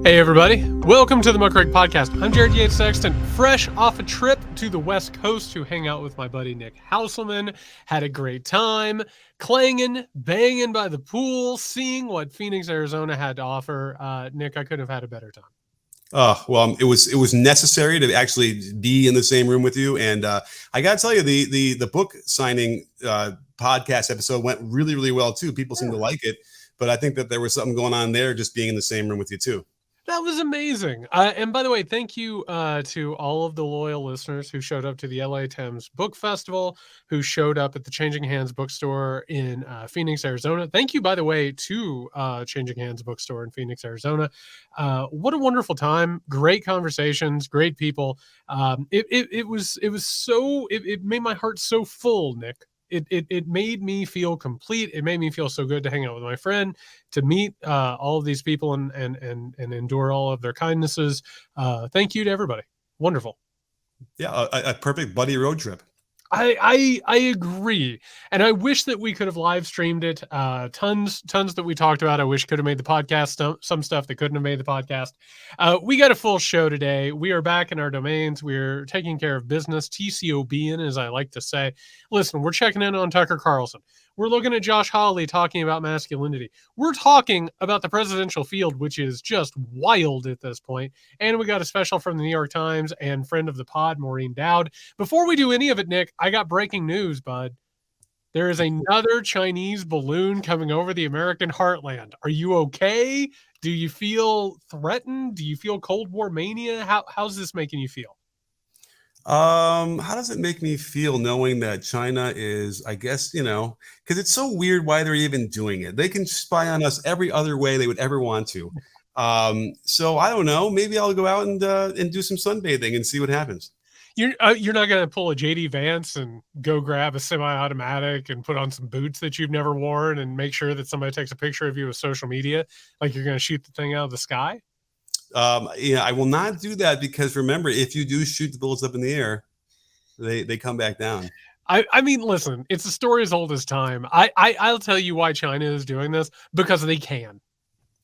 Hey everybody, welcome to the Muckrake Podcast. I'm Jared Yates Sexton, fresh off a trip to the West Coast to hang out with my buddy Nick Hauselman. Had a great time, clanging, banging by the pool, seeing what Phoenix, Arizona had to offer. Nick, I couldn't have had a better time. It was necessary to actually be in the same room with you, and I got to tell you, the book signing podcast episode went really, really well too. People seem to like it, but I think that there was something going on there just being in the same room with you too. That was amazing. And by the way, thank you to all of the loyal listeners who showed up to the LA Thames Book Festival, who showed up at the Changing Hands bookstore in Phoenix, Arizona. Thank you, by the way, to Changing Hands bookstore in Phoenix, Arizona. What a wonderful time. Great conversations, great people. It made my heart so full, Nick. It made me feel complete. It made me feel so good to hang out with my friend, to meet all of these people and endure all of their kindnesses. Thank you to everybody. Wonderful. Yeah, a perfect buddy road trip. I agree. And I wish that we could have live streamed it. Tons that we talked about. I wish could have made the podcast. Some stuff that couldn't have made the podcast. We got a full show today. We are back in our domains. We're taking care of business, TCOBing, as I like to say. Listen, we're checking in on Tucker Carlson. We're looking at Josh Hawley talking about masculinity. We're talking about the presidential field, which is just wild at this point. And we got a special from the New York Times and friend of the pod, Maureen Dowd. Before we do any of it, Nick, I got breaking news, bud. There is another Chinese balloon coming over the American heartland. Are you okay? Do you feel threatened? Do you feel Cold War mania? How's this making you feel? How does it make me feel knowing that China is, I guess, because it's so weird why they're even doing it. They can spy on us every other way they would ever want to. So I don't know. Maybe I'll go out and do some sunbathing and see what happens. You're not going to pull a JD Vance and go grab a semi-automatic and put on some boots that you've never worn and make sure that somebody takes a picture of you with social media, like you're going to shoot the thing out of the sky? I will not do that, because remember, if you do shoot the bullets up in the air, they come back down. I mean, listen, it's a story as old as time. I'll tell you why China is doing this, because they can.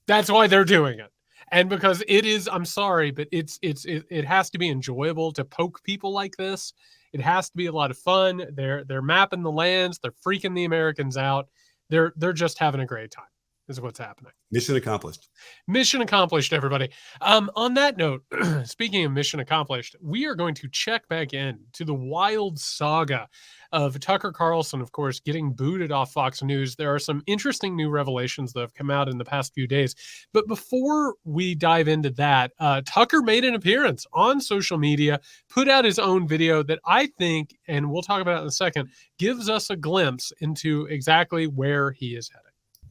That's why they're doing it. And because it is, I'm sorry, but it has to be enjoyable to poke people like this. It has to be a lot of fun. They're mapping the lands. They're freaking the Americans out. They're just having a great time, is what's happening. Mission accomplished. Mission accomplished, everybody. On that note, speaking of mission accomplished, we are going to check back in to the wild saga of Tucker Carlson, of course, getting booted off Fox News. There are some interesting new revelations that have come out in the past few days. But before we dive into that, Tucker made an appearance on social media, put out his own video that I think, and we'll talk about it in a second, gives us a glimpse into exactly where he is headed.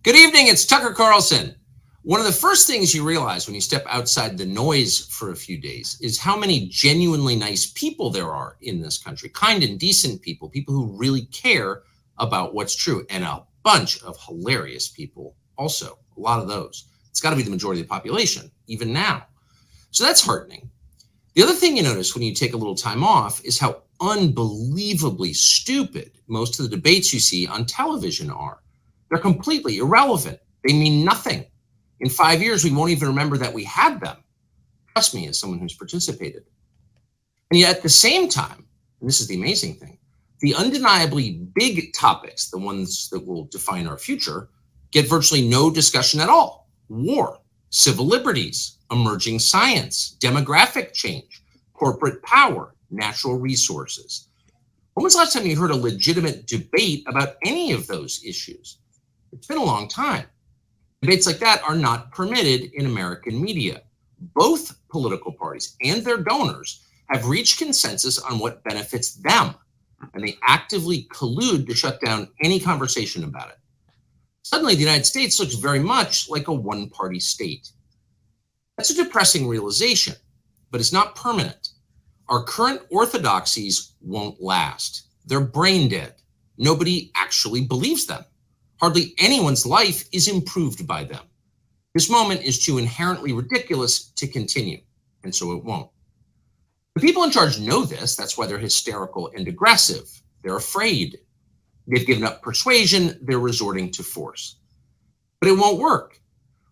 Good evening, it's Tucker Carlson. One of the first things you realize when you step outside the noise for a few days is how many genuinely nice people there are in this country. Kind and decent people, people who really care about what's true, and a bunch of hilarious people also, a lot of those. It's got to be the majority of the population, even now. So that's heartening. The other thing you notice when you take a little time off is how unbelievably stupid most of the debates you see on television are. They're completely irrelevant. They mean nothing. In 5 years, we won't even remember that we had them. Trust me, as someone who's participated. And yet at the same time, and this is the amazing thing, the undeniably big topics, the ones that will define our future, get virtually no discussion at all. War, civil liberties, emerging science, demographic change, corporate power, natural resources. When was the last time you heard a legitimate debate about any of those issues? It's been a long time. Debates like that are not permitted in American media. Both political parties and their donors have reached consensus on what benefits them, and they actively collude to shut down any conversation about it. Suddenly, the United States looks very much like a one-party state. That's a depressing realization, but it's not permanent. Our current orthodoxies won't last. They're brain dead. Nobody actually believes them. Hardly anyone's life is improved by them. This moment is too inherently ridiculous to continue, and so it won't. The people in charge know this. That's why they're hysterical and aggressive. They're afraid. They've given up persuasion. They're resorting to force. But it won't work.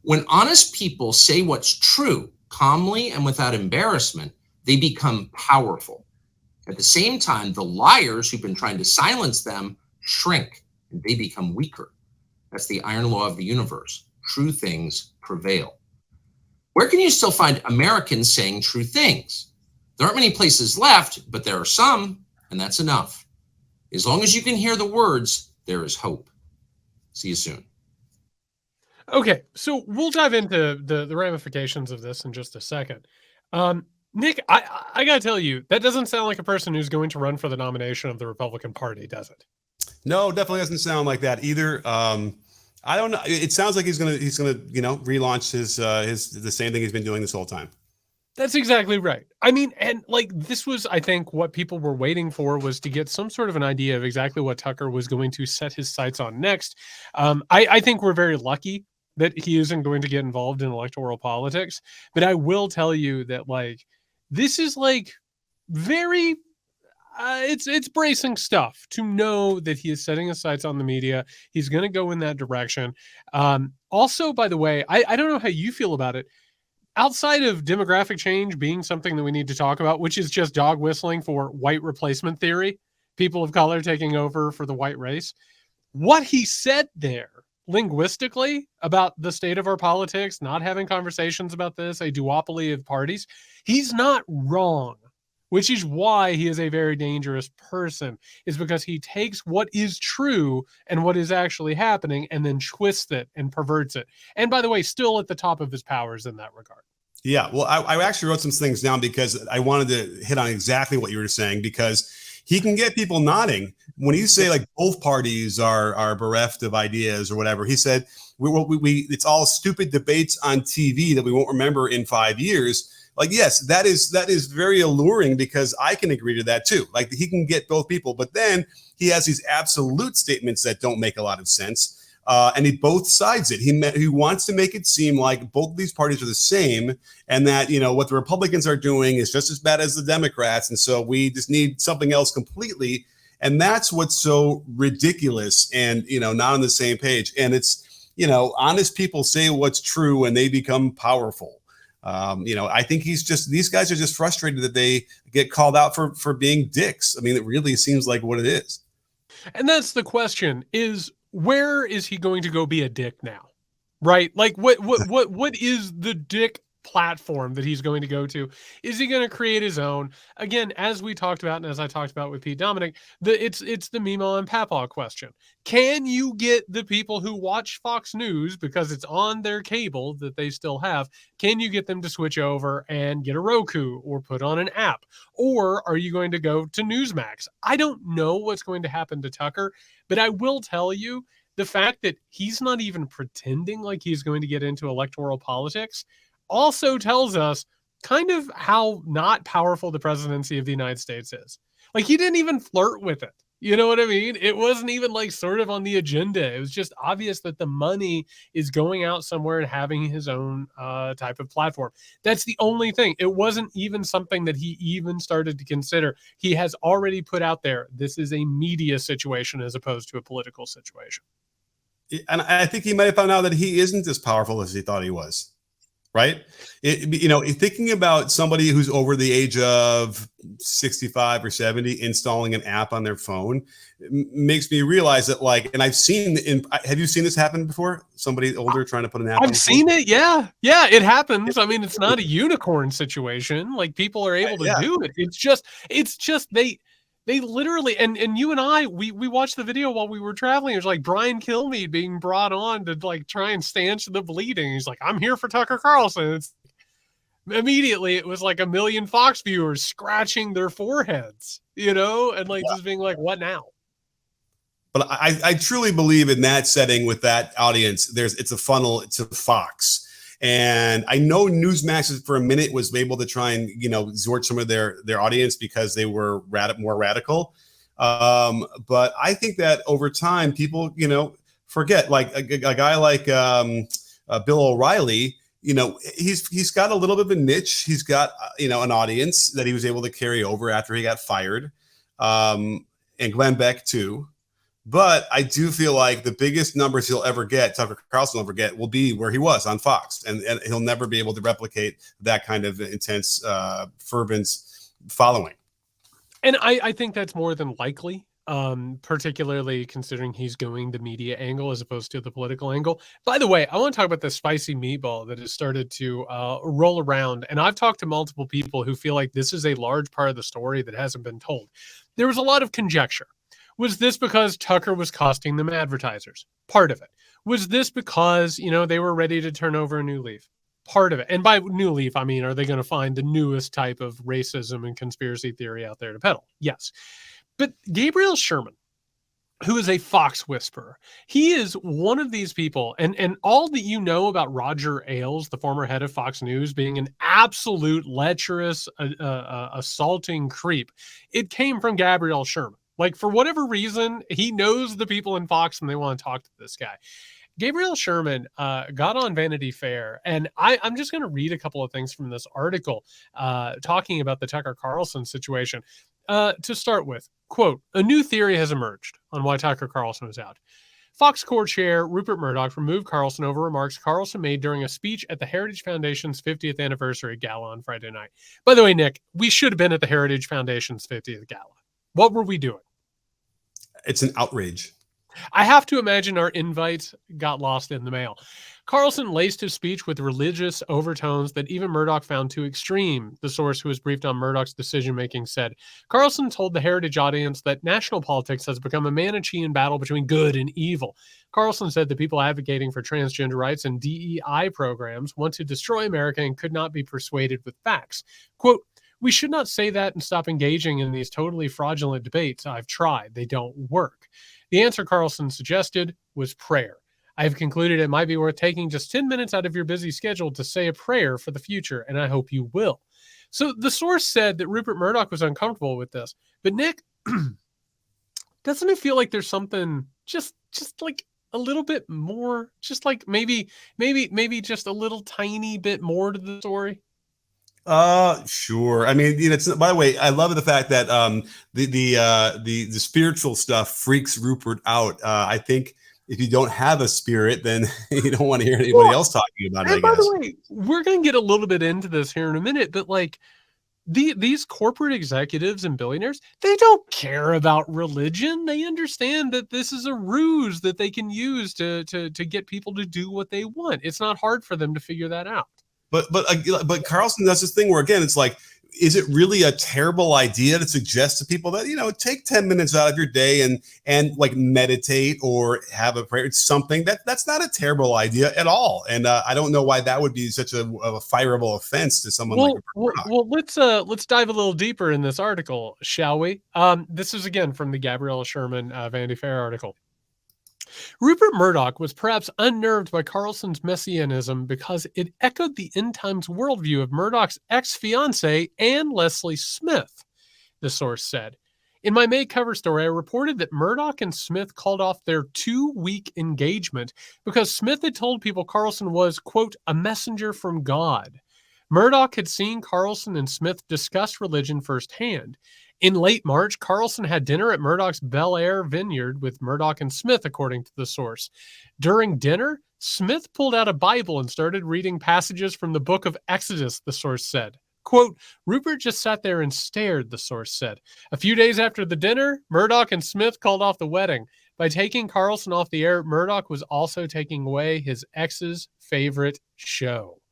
When honest people say what's true, calmly and without embarrassment, they become powerful. At the same time, the liars who've been trying to silence them shrink and they become weaker. That's the iron law of the universe. True things prevail. Where can you still find Americans saying true things? There aren't many places left, but there are some, and that's enough. As long as you can hear the words, there is hope. See you soon. Okay, so we'll dive into the ramifications of this in just a second. Nick, I gotta tell you, that doesn't sound like a person who's going to run for the nomination of the Republican Party, does it? No, definitely doesn't sound like that either. I don't know. It sounds like he's gonna relaunch his the same thing he's been doing this whole time. That's exactly right. I mean, and like this was, I think, what people were waiting for, was to get some sort of an idea of exactly what Tucker was going to set his sights on next. I think we're very lucky that he isn't going to get involved in electoral politics, but I will tell you that like this is like very it's bracing stuff to know that he is setting his sights on the media. He's going to go in that direction. Also, by the way, I don't know how you feel about it. Outside of demographic change being something that we need to talk about, which is just dog whistling for white replacement theory, people of color taking over for the white race, what he said there linguistically about the state of our politics, not having conversations about this, a duopoly of parties, he's not wrong, which is why he is a very dangerous person, is because he takes what is true and what is actually happening and then twists it and perverts it. And by the way, still at the top of his powers in that regard. Yeah, well, I actually wrote some things down because I wanted to hit on exactly what you were saying, because he can get people nodding when you say like both parties are bereft of ideas or whatever. He said we it's all stupid debates on TV that we won't remember in 5 years. Like, yes, that is very alluring, because I can agree to that too. Like, he can get both people, but then he has these absolute statements that don't make a lot of sense. And he both sides it. He wants to make it seem like both of these parties are the same, and that, you know, what the Republicans are doing is just as bad as the Democrats. And so we just need something else completely. And that's what's so ridiculous and, you know, not on the same page. And it's, you know, honest people say what's true and they become powerful. You know, I think these guys are just frustrated that they get called out for being dicks. I mean, it really seems like what it is. And that's the question, is where is he going to go be a dick now? Right? Like what is the dick platform that he's going to go to? Is he going to create his own? Again, as we talked about, and as I talked about with Pete Dominic, it's the Meemaw and Papaw question. Can you get the people who watch Fox News, because it's on their cable that they still have, can you get them to switch over and get a Roku or put on an app? Or are you going to go to Newsmax? I don't know what's going to happen to Tucker, but I will tell you, the fact that he's not even pretending like he's going to get into electoral politics also tells us kind of how not powerful the presidency of the United States is. Like, he didn't even flirt with it. You know what I mean? It wasn't even like sort of on the agenda. It was just obvious that the money is going out somewhere and having his own type of platform. That's the only thing. It wasn't even something that he even started to consider. He has already put out there, this is a media situation as opposed to a political situation. And I think he might have found out that he isn't as powerful as he thought he was. Right. You know, thinking about somebody who's over the age of 65 or 70 installing an app on their phone makes me realize that, like, and I've seen have you seen this happen before? Somebody older trying to put an app on I've seen it. Yeah. Yeah, it happens. I mean, it's not a unicorn situation. Like, people are able to do it. It's just they literally, and you and I, we watched the video while we were traveling. It was like Brian Kilmeade being brought on to like try and stanch the bleeding. He's like, I'm here for Tucker Carlson. It's immediately, it was like 1 million Fox viewers scratching their foreheads, you know, and like just being like, what now? But I truly believe in that setting with that audience, it's a funnel to Fox. And I know Newsmax for a minute was able to try and, you know, exhort some of their audience because they were more radical. But I think that over time, people, you know, forget, like a guy like Bill O'Reilly, you know, he's got a little bit of a niche. He's got, you know, an audience that he was able to carry over after he got fired. And Glenn Beck too. But I do feel like the biggest numbers he'll ever get, Tucker Carlson will ever get, will be where he was on Fox. And he'll never be able to replicate that kind of intense, fervent following. And I think that's more than likely, particularly considering he's going the media angle as opposed to the political angle. By the way, I want to talk about the spicy meatball that has started to roll around. And I've talked to multiple people who feel like this is a large part of the story that hasn't been told. There was a lot of conjecture. Was this because Tucker was costing them advertisers? Part of it. Was this because, they were ready to turn over a new leaf? Part of it. And by new leaf, I mean, are they going to find the newest type of racism and conspiracy theory out there to peddle? Yes. But Gabriel Sherman, who is a Fox whisperer, he is one of these people. And all that you know about Roger Ailes, the former head of Fox News, being an absolute lecherous, assaulting creep, it came from Gabriel Sherman. Like, for whatever reason, he knows the people in Fox and they want to talk to this guy. Gabriel Sherman got on Vanity Fair, and I'm just going to read a couple of things from this article talking about the Tucker Carlson situation. To start with, quote, "A new theory has emerged on why Tucker Carlson was out. Fox Corp chair Rupert Murdoch removed Carlson over remarks Carlson made during a speech at the Heritage Foundation's 50th anniversary gala on Friday night." By the way, Nick, we should have been at the Heritage Foundation's 50th gala. What were we doing? It's an outrage. I have to imagine our invite got lost in the mail. Carlson laced his speech with religious overtones that even Murdoch found too extreme, the source who was briefed on Murdoch's decision-making said. Carlson told the Heritage audience that national politics has become a Manichean battle between good and evil. Carlson said the people advocating for transgender rights and DEI programs want to destroy America and could not be persuaded with facts. Quote, "We should not say that and stop engaging in these totally fraudulent debates. I've tried. They don't work." The answer Carlson suggested was prayer. "I have concluded it might be worth taking just 10 minutes out of your busy schedule to say a prayer for the future, and I hope you will." So the source said that Rupert Murdoch was uncomfortable with this. But Nick, doesn't it feel like there's something just like a little bit more, just like maybe just a little tiny bit more to the story? Sure. I mean, it's, by the way, I love the fact that the spiritual stuff freaks Rupert out. I think if you don't have a spirit, then you don't want to hear anybody else talking about it. And by the way, we're going to get a little bit into this here in a minute, but like these corporate executives and billionaires, they don't care about religion. They understand that this is a ruse that they can use to get people to do what they want. It's not hard for them to figure that out. But Carlson does this thing where, again, it's like, is it really a terrible idea to suggest to people that, take 10 minutes out of your day and like meditate or have a prayer? It's something that's not a terrible idea at all. And I don't know why that would be such a fireable offense to someone like Rupert Murdoch. Well, let's dive a little deeper in this article, shall we? This is again from the Gabrielle Sherman Vanity Fair article. Rupert Murdoch was perhaps unnerved by Carlson's messianism because it echoed the end times worldview of Murdoch's ex-fiancé, Anne Leslie Smith, the source said. In my May cover story, I reported that Murdoch and Smith called off their 2-week engagement because Smith had told people Carlson was, quote, a messenger from God. Murdoch had seen Carlson and Smith discuss religion firsthand. In late March, Carlson had dinner at Murdoch's Bel Air vineyard with Murdoch and Smith, according to the source. During dinner, Smith pulled out a Bible and started reading passages from the book of Exodus, the source said. Quote, Rupert just sat there and stared, the source said. A few days after the dinner, Murdoch and Smith called off the wedding. By taking Carlson off the air, Murdoch was also taking away his ex's favorite show.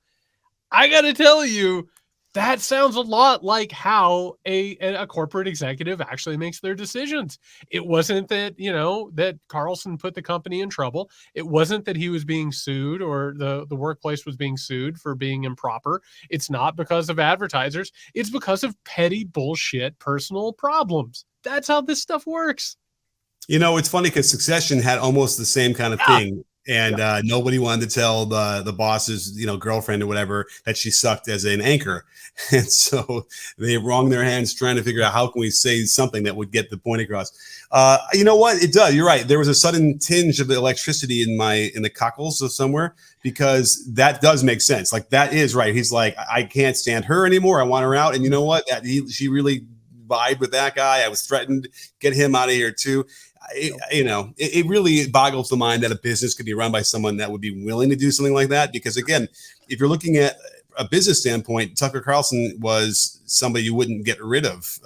I got to tell you, that sounds a lot like how a corporate executive actually makes their decisions. It wasn't that, that Carlson put the company in trouble. It wasn't that he was being sued or the workplace was being sued for being improper. It's not because of advertisers. It's because of petty bullshit personal problems. That's how this stuff works. It's funny because Succession had almost the same kind of thing. And nobody wanted to tell the boss's, girlfriend or whatever that she sucked as an anchor. And so they wrung their hands trying to figure out how can we say something that would get the point across. You know what? It does. You're right. There was a sudden tinge of electricity in the cockles of somewhere because that does make sense. Like that is right. He's like, I can't stand her anymore. I want her out. And you know what? She really vibed with that guy. I was threatened. Get him out of here too. it really boggles the mind that a business could be run by someone that would be willing to do something like that. Because again, if you're looking at a business standpoint, Tucker Carlson was somebody you wouldn't get rid of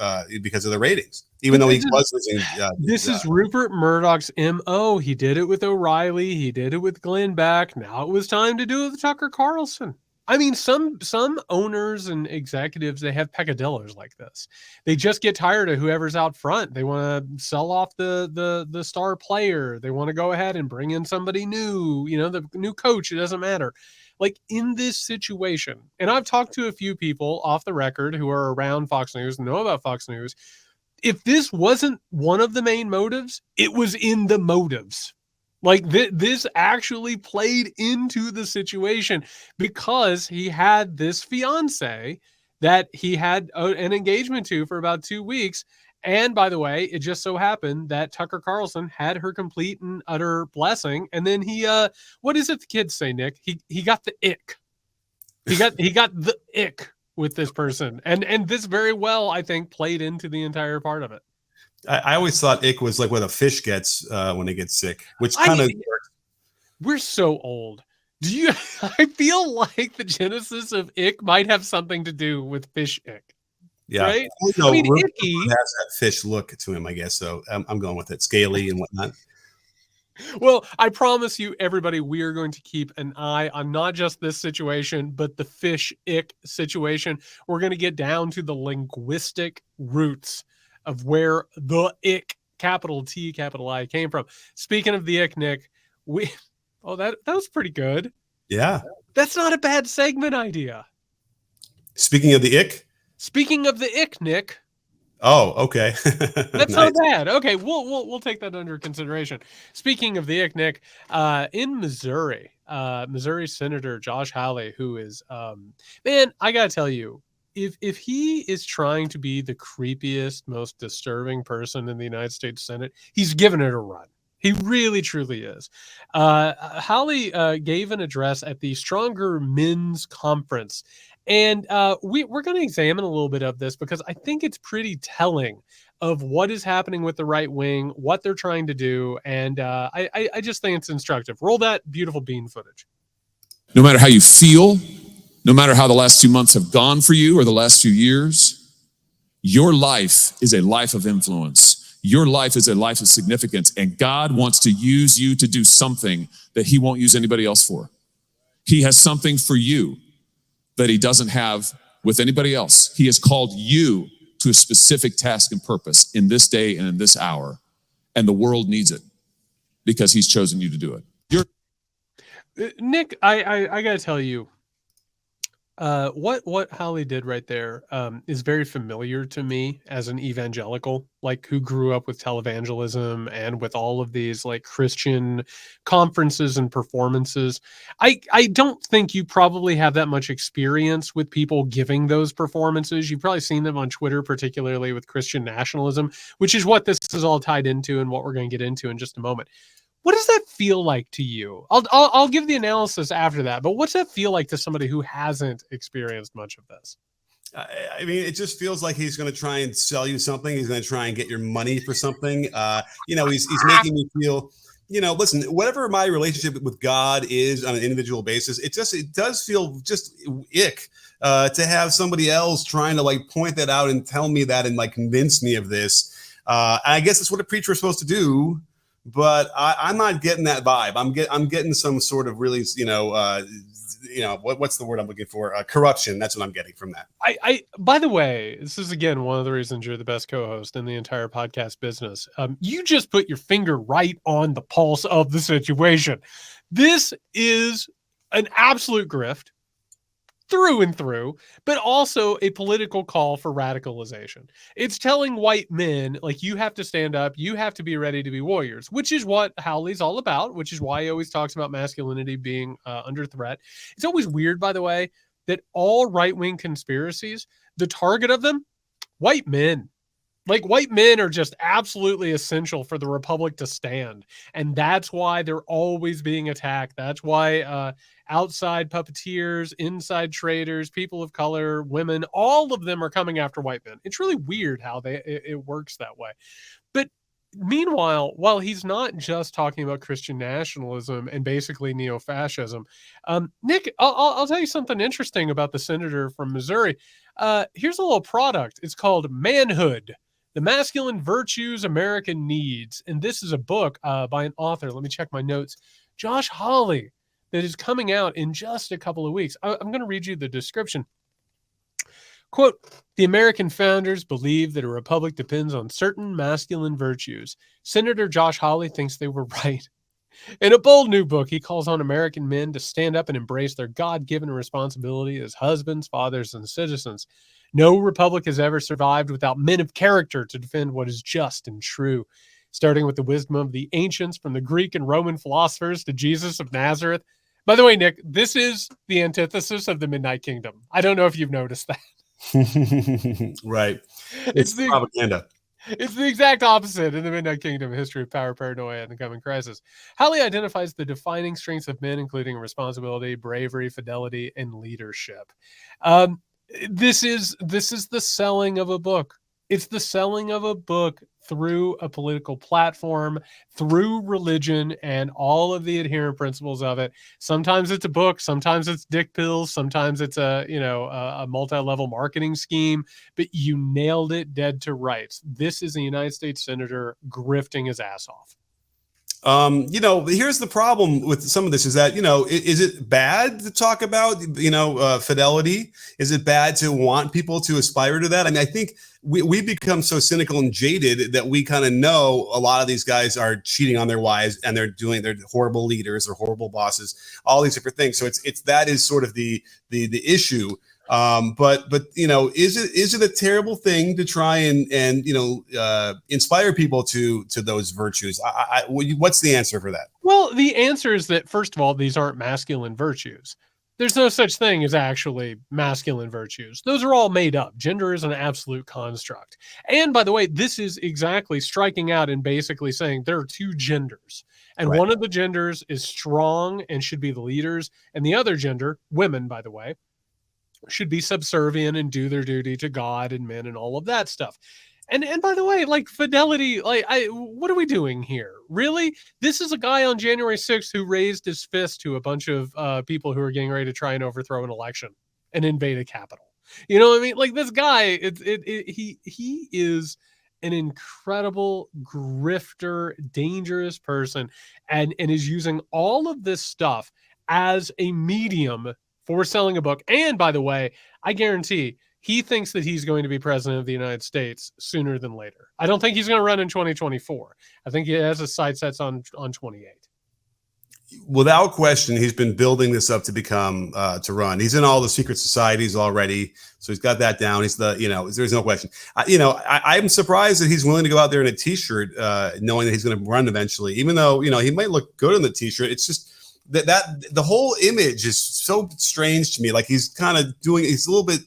because of the ratings, even though he was losing. This is Rupert Murdoch's MO. He did it with O'Reilly. He did it with Glenn Beck. Now it was time to do it with Tucker Carlson. I mean, some owners and executives, they have peccadillos like this. They just get tired of whoever's out front. They want to sell off the star player. They want to go ahead and bring in somebody new, the new coach. It doesn't matter. Like in this situation, and I've talked to a few people off the record who are around Fox News, know about Fox News. If this wasn't one of the main motives, it was in the motives. Like this actually played into the situation because he had this fiance that he had an engagement to for about 2 weeks. And by the way, it just so happened that Tucker Carlson had her complete and utter blessing. And then he, what is it the kids say, Nick? He got the ick. He got the ick with this person. And this very well, I think, played into the entire part of it. I always thought ick was like what a fish gets when it gets sick, which kind of works. We're so old. I feel like the genesis of ick might have something to do with fish ick. Yeah. Right? I mean, icky has that fish look to him, I guess. So I'm going with it. Scaly and whatnot. Well, I promise you, everybody, we are going to keep an eye on not just this situation, but the fish ick situation. We're going to get down to the linguistic roots of where the ick, capital T, capital I, came from. Speaking of the ick, Nick, that was pretty good. Yeah. That's not a bad segment idea. Speaking of the ick? Speaking of the ick, Nick. Oh, okay. That's not bad. Okay, we'll take that under consideration. Speaking of the ick, Nick, in Missouri, Missouri Senator Josh Hawley, who is man, I gotta tell you, if he is trying to be the creepiest, most disturbing person in the United States Senate, he's given it a run. He really, truly is. Hawley gave an address at the Stronger Men's Conference. And we're going to examine a little bit of this because I think it's pretty telling of what is happening with the right wing, what they're trying to do. And I just think it's instructive. Roll that beautiful bean footage. No matter how you feel, no matter how the last 2 months have gone for you or the last few years, your life is a life of influence. Your life is a life of significance. And God wants to use you to do something that he won't use anybody else for. He has something for you that he doesn't have with anybody else. He has called you to a specific task and purpose in this day and in this hour. And the world needs it because he's chosen you to do it. Nick, I got to tell you, what Hawley did right there is very familiar to me as an evangelical, like who grew up with televangelism and with all of these like Christian conferences and performances. I don't think you probably have that much experience with people giving those performances. You've probably seen them on Twitter, particularly with Christian nationalism, which is what this is all tied into and what we're going to get into in just a moment. What does that feel like to you? I'll give the analysis after that, but what's that feel like to somebody who hasn't experienced much of this? I mean, it just feels like he's going to try and sell you something. He's going to try and get your money for something. He's making me feel, listen, whatever my relationship with God is on an individual basis, it does feel just ick to have somebody else trying to like point that out and tell me that and like convince me of this. I guess that's what a preacher is supposed to do. But I'm not getting that vibe. I'm getting some sort of really, what's the word I'm looking for? Corruption. That's what I'm getting from that. By the way, this is again one of the reasons you're the best co-host in the entire podcast business. You just put your finger right on the pulse of the situation. This is an absolute grift. Through and through, but also a political call for radicalization. It's telling white men, like, you have to stand up, you have to be ready to be warriors, which is what Hawley's all about, which is why he always talks about masculinity being under threat. It's always weird, by the way, that all right-wing conspiracies, the target of them, white men. Like, white men are just absolutely essential for the republic to stand. And that's why they're always being attacked. That's why outside puppeteers, inside traders, people of color, women, all of them are coming after white men. It's really weird how it works that way. But Meanwhile, while he's not just talking about Christian nationalism and basically neo-fascism, Nick, I'll tell you something interesting about the senator from Missouri. Here's a little product. It's called Manhood: The Masculine Virtues America Needs. And this is a book by an author. Let me check my notes. Josh Hawley, that is coming out in just a couple of weeks. I'm going to read you the description. Quote, the American founders believed that a republic depends on certain masculine virtues. Senator Josh Hawley thinks they were right. In a bold new book, he calls on American men to stand up and embrace their God-given responsibility as husbands, fathers, and citizens. No republic has ever survived without men of character to defend what is just and true. Starting with the wisdom of the ancients, from the Greek and Roman philosophers to Jesus of Nazareth. By the way, Nick, this is the antithesis of the Midnight Kingdom. I don't know if you've noticed that. Right. It's the propaganda. It's the exact opposite in the Midnight Kingdom: History of Power, Paranoia, and the Coming Crisis. Hawley identifies the defining strengths of men, including responsibility, bravery, fidelity, and leadership. This is the selling of a book. It's the selling of a book through a political platform, through religion, and all of the adherent principles of it. Sometimes it's a book, sometimes it's dick pills, sometimes it's a multi-level marketing scheme, but you nailed it dead to rights. This is a United States senator grifting his ass off. Here's the problem with some of this is that, is it bad to talk about, fidelity? Is it bad to want people to aspire to that? I mean, I think we become so cynical and jaded that we kind of know a lot of these guys are cheating on their wives and they're horrible leaders or horrible bosses, all these different things. So that is sort of the issue. But is it a terrible thing to try and inspire people to those virtues? What's the answer for that? Well, the answer is that, first of all, these aren't masculine virtues. There's no such thing as actually masculine virtues. Those are all made up. Gender is an absolute construct. And by the way, this is exactly striking out and basically saying there are two genders. And Right. One of the genders is strong and should be the leaders. And the other gender, women, by the way, should be subservient and do their duty to God and men and all of that stuff. And by the way, like fidelity, what are we doing here? Really? This is a guy on January 6th who raised his fist to a bunch of people who are getting ready to try and overthrow an election and invade a capital. You know what I mean? Like, this guy, he is an incredible grifter, dangerous person, and is using all of this stuff as a medium for selling a book. And by the way, I guarantee he thinks that he's going to be president of the United States sooner than later. I don't think he's going to run in 2024. I think he has his sights set on 28. Without question, he's been building this up to become to run. He's in all the secret societies already, so he's got that down. He's there's no question. I'm surprised that he's willing to go out there in a t-shirt, knowing that he's going to run eventually. Even though he might look good in the t-shirt, it's just that the whole image is so strange to me. Like, he's he's a little bit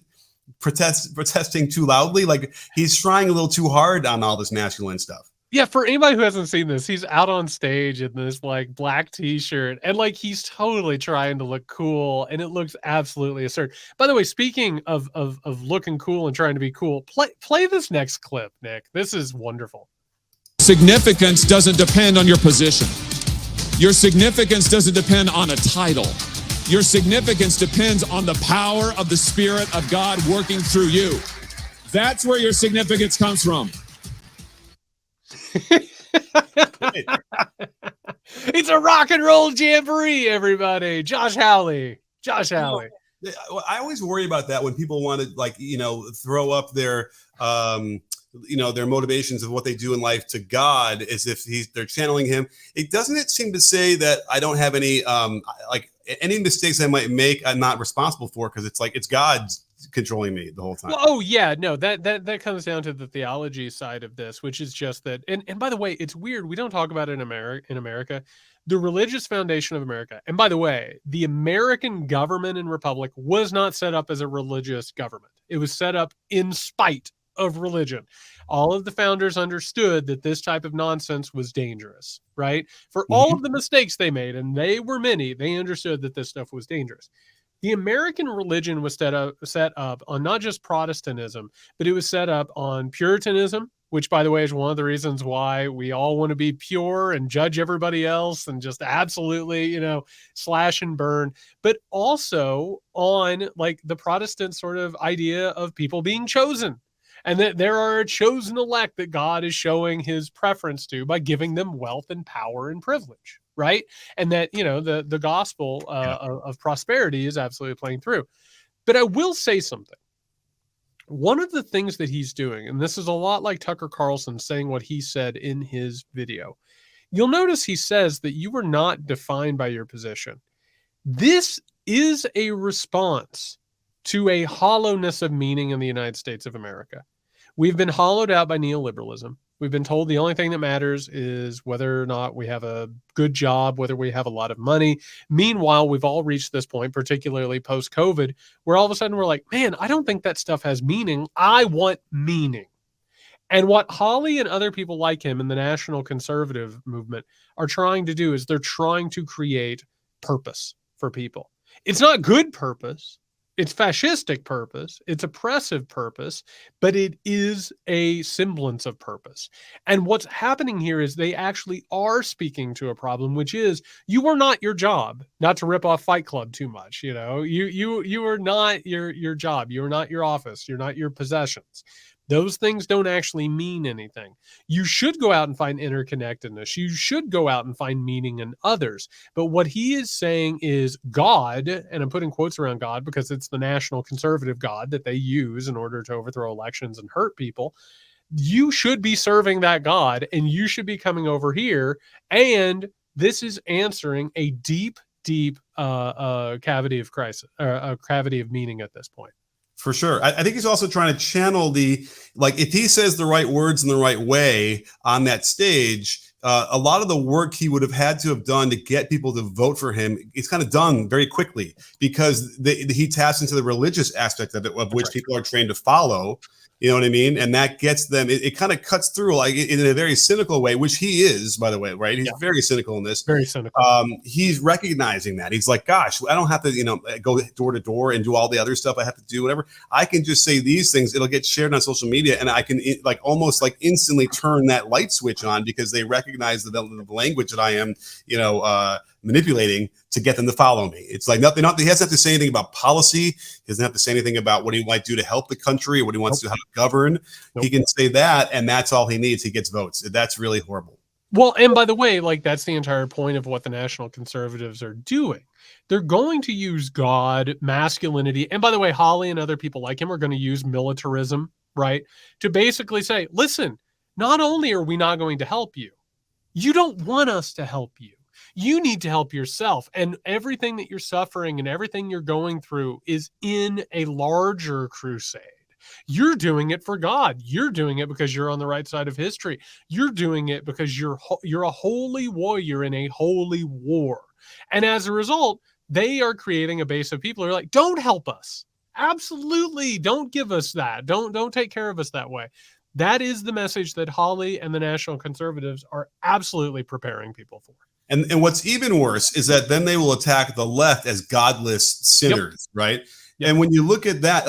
protesting too loudly. Like, he's trying a little too hard on all this masculine stuff. Yeah, for anybody who hasn't seen this, he's out on stage in this like black t-shirt, and like he's totally trying to look cool, and it looks absolutely absurd. By the way, speaking of looking cool and trying to be cool, play this next clip, Nick. This is wonderful. Significance doesn't depend on your position. Your significance doesn't depend on a title. Your significance depends on the power of the Spirit of God working through you. That's where your significance comes from. It's a rock and roll jamboree, everybody. Josh Hawley. I always worry about that when people want to throw up their their motivations of what they do in life to God, as if they're channeling him. It seem to say that I don't have any any mistakes I might make, I'm not responsible for, because it's God's controlling me the whole time. Well, that comes down to the theology side of this, which is just that. And by the way, it's weird, we don't talk about it in America. The religious foundation of America, and by the way, the American government and republic was not set up as a religious government. It was set up in spite of religion. All of the founders understood that this type of nonsense was dangerous, right? For all of the mistakes they made, and they were many, they understood that this stuff was dangerous. The American religion was set up on not just Protestantism, but it was set up on Puritanism, which, by the way, is one of the reasons why we all want to be pure and judge everybody else and just absolutely, slash and burn, but also on like the Protestant sort of idea of people being chosen, and that there are a chosen elect that God is showing his preference to by giving them wealth and power and privilege, right? And that, the gospel of prosperity is absolutely playing through. But I will say something. One of the things that he's doing, and this is a lot like Tucker Carlson saying what he said in his video, you'll notice he says that you are not defined by your position. This is a response to a hollowness of meaning in the United States of America. We've been hollowed out by neoliberalism. We've been told the only thing that matters is whether or not we have a good job, whether we have a lot of money. Meanwhile, we've all reached this point, particularly post-COVID, where all of a sudden we're like, man, I don't think that stuff has meaning. I want meaning. And what Hawley and other people like him in the national conservative movement are trying to do is they're trying to create purpose for people. It's not good purpose. It's fascistic purpose, it's oppressive purpose, but it is a semblance of purpose. And what's happening here is they actually are speaking to a problem, which is you are not your job. Not to rip off Fight Club too much, you are not your job. You are not your office. You're not your possessions. Those things don't actually mean anything. You should go out and find interconnectedness. You should go out and find meaning in others. But what he is saying is God, and I'm putting quotes around God because it's the national conservative God that they use in order to overthrow elections and hurt people. You should be serving that God, and you should be coming over here. And this is answering a deep cavity of crisis, a cavity of meaning at this point. For sure. I think he's also trying to channel if he says the right words in the right way on that stage, a lot of the work he would have had to have done to get people to vote for him, it's kind of done very quickly because he taps into the religious aspect of it, of which people are trained to follow. You know what I mean? And that gets them, it kind of cuts through like in a very cynical way, which he is, by the way, right? He's very cynical in this. Very cynical. He's recognizing that. He's like, gosh, I don't have to, go door to door and do all the other stuff I have to do, whatever. I can just say these things. It'll get shared on social media and I can almost instantly turn that light switch on because they recognize the language that I am, manipulating to get them to follow me. It's like nothing. He hasn't to say anything about policy. He doesn't have to say anything about what he might do to help the country or what he wants to how to govern. He can say that, and that's all he needs. He gets votes. That's really horrible. Well, and by the way, that's the entire point of what the national conservatives are doing. They're going to use God, masculinity, and by the way, Hawley and other people like him are going to use militarism, right, to basically say, listen, not only are we not going to help you, you don't want us to help you. You need to help yourself. And everything that you're suffering and everything you're going through is in a larger crusade. You're doing it for God. You're doing it because you're on the right side of history. You're doing it because you're a holy warrior in a holy war. And as a result, they are creating a base of people who are like, don't help us. Absolutely. Don't give us that. Don't take care of us that way. That is the message that Hawley and the national conservatives are absolutely preparing people for. And what's even worse is that then they will attack the left as godless sinners, right? Yep. And when you look at that,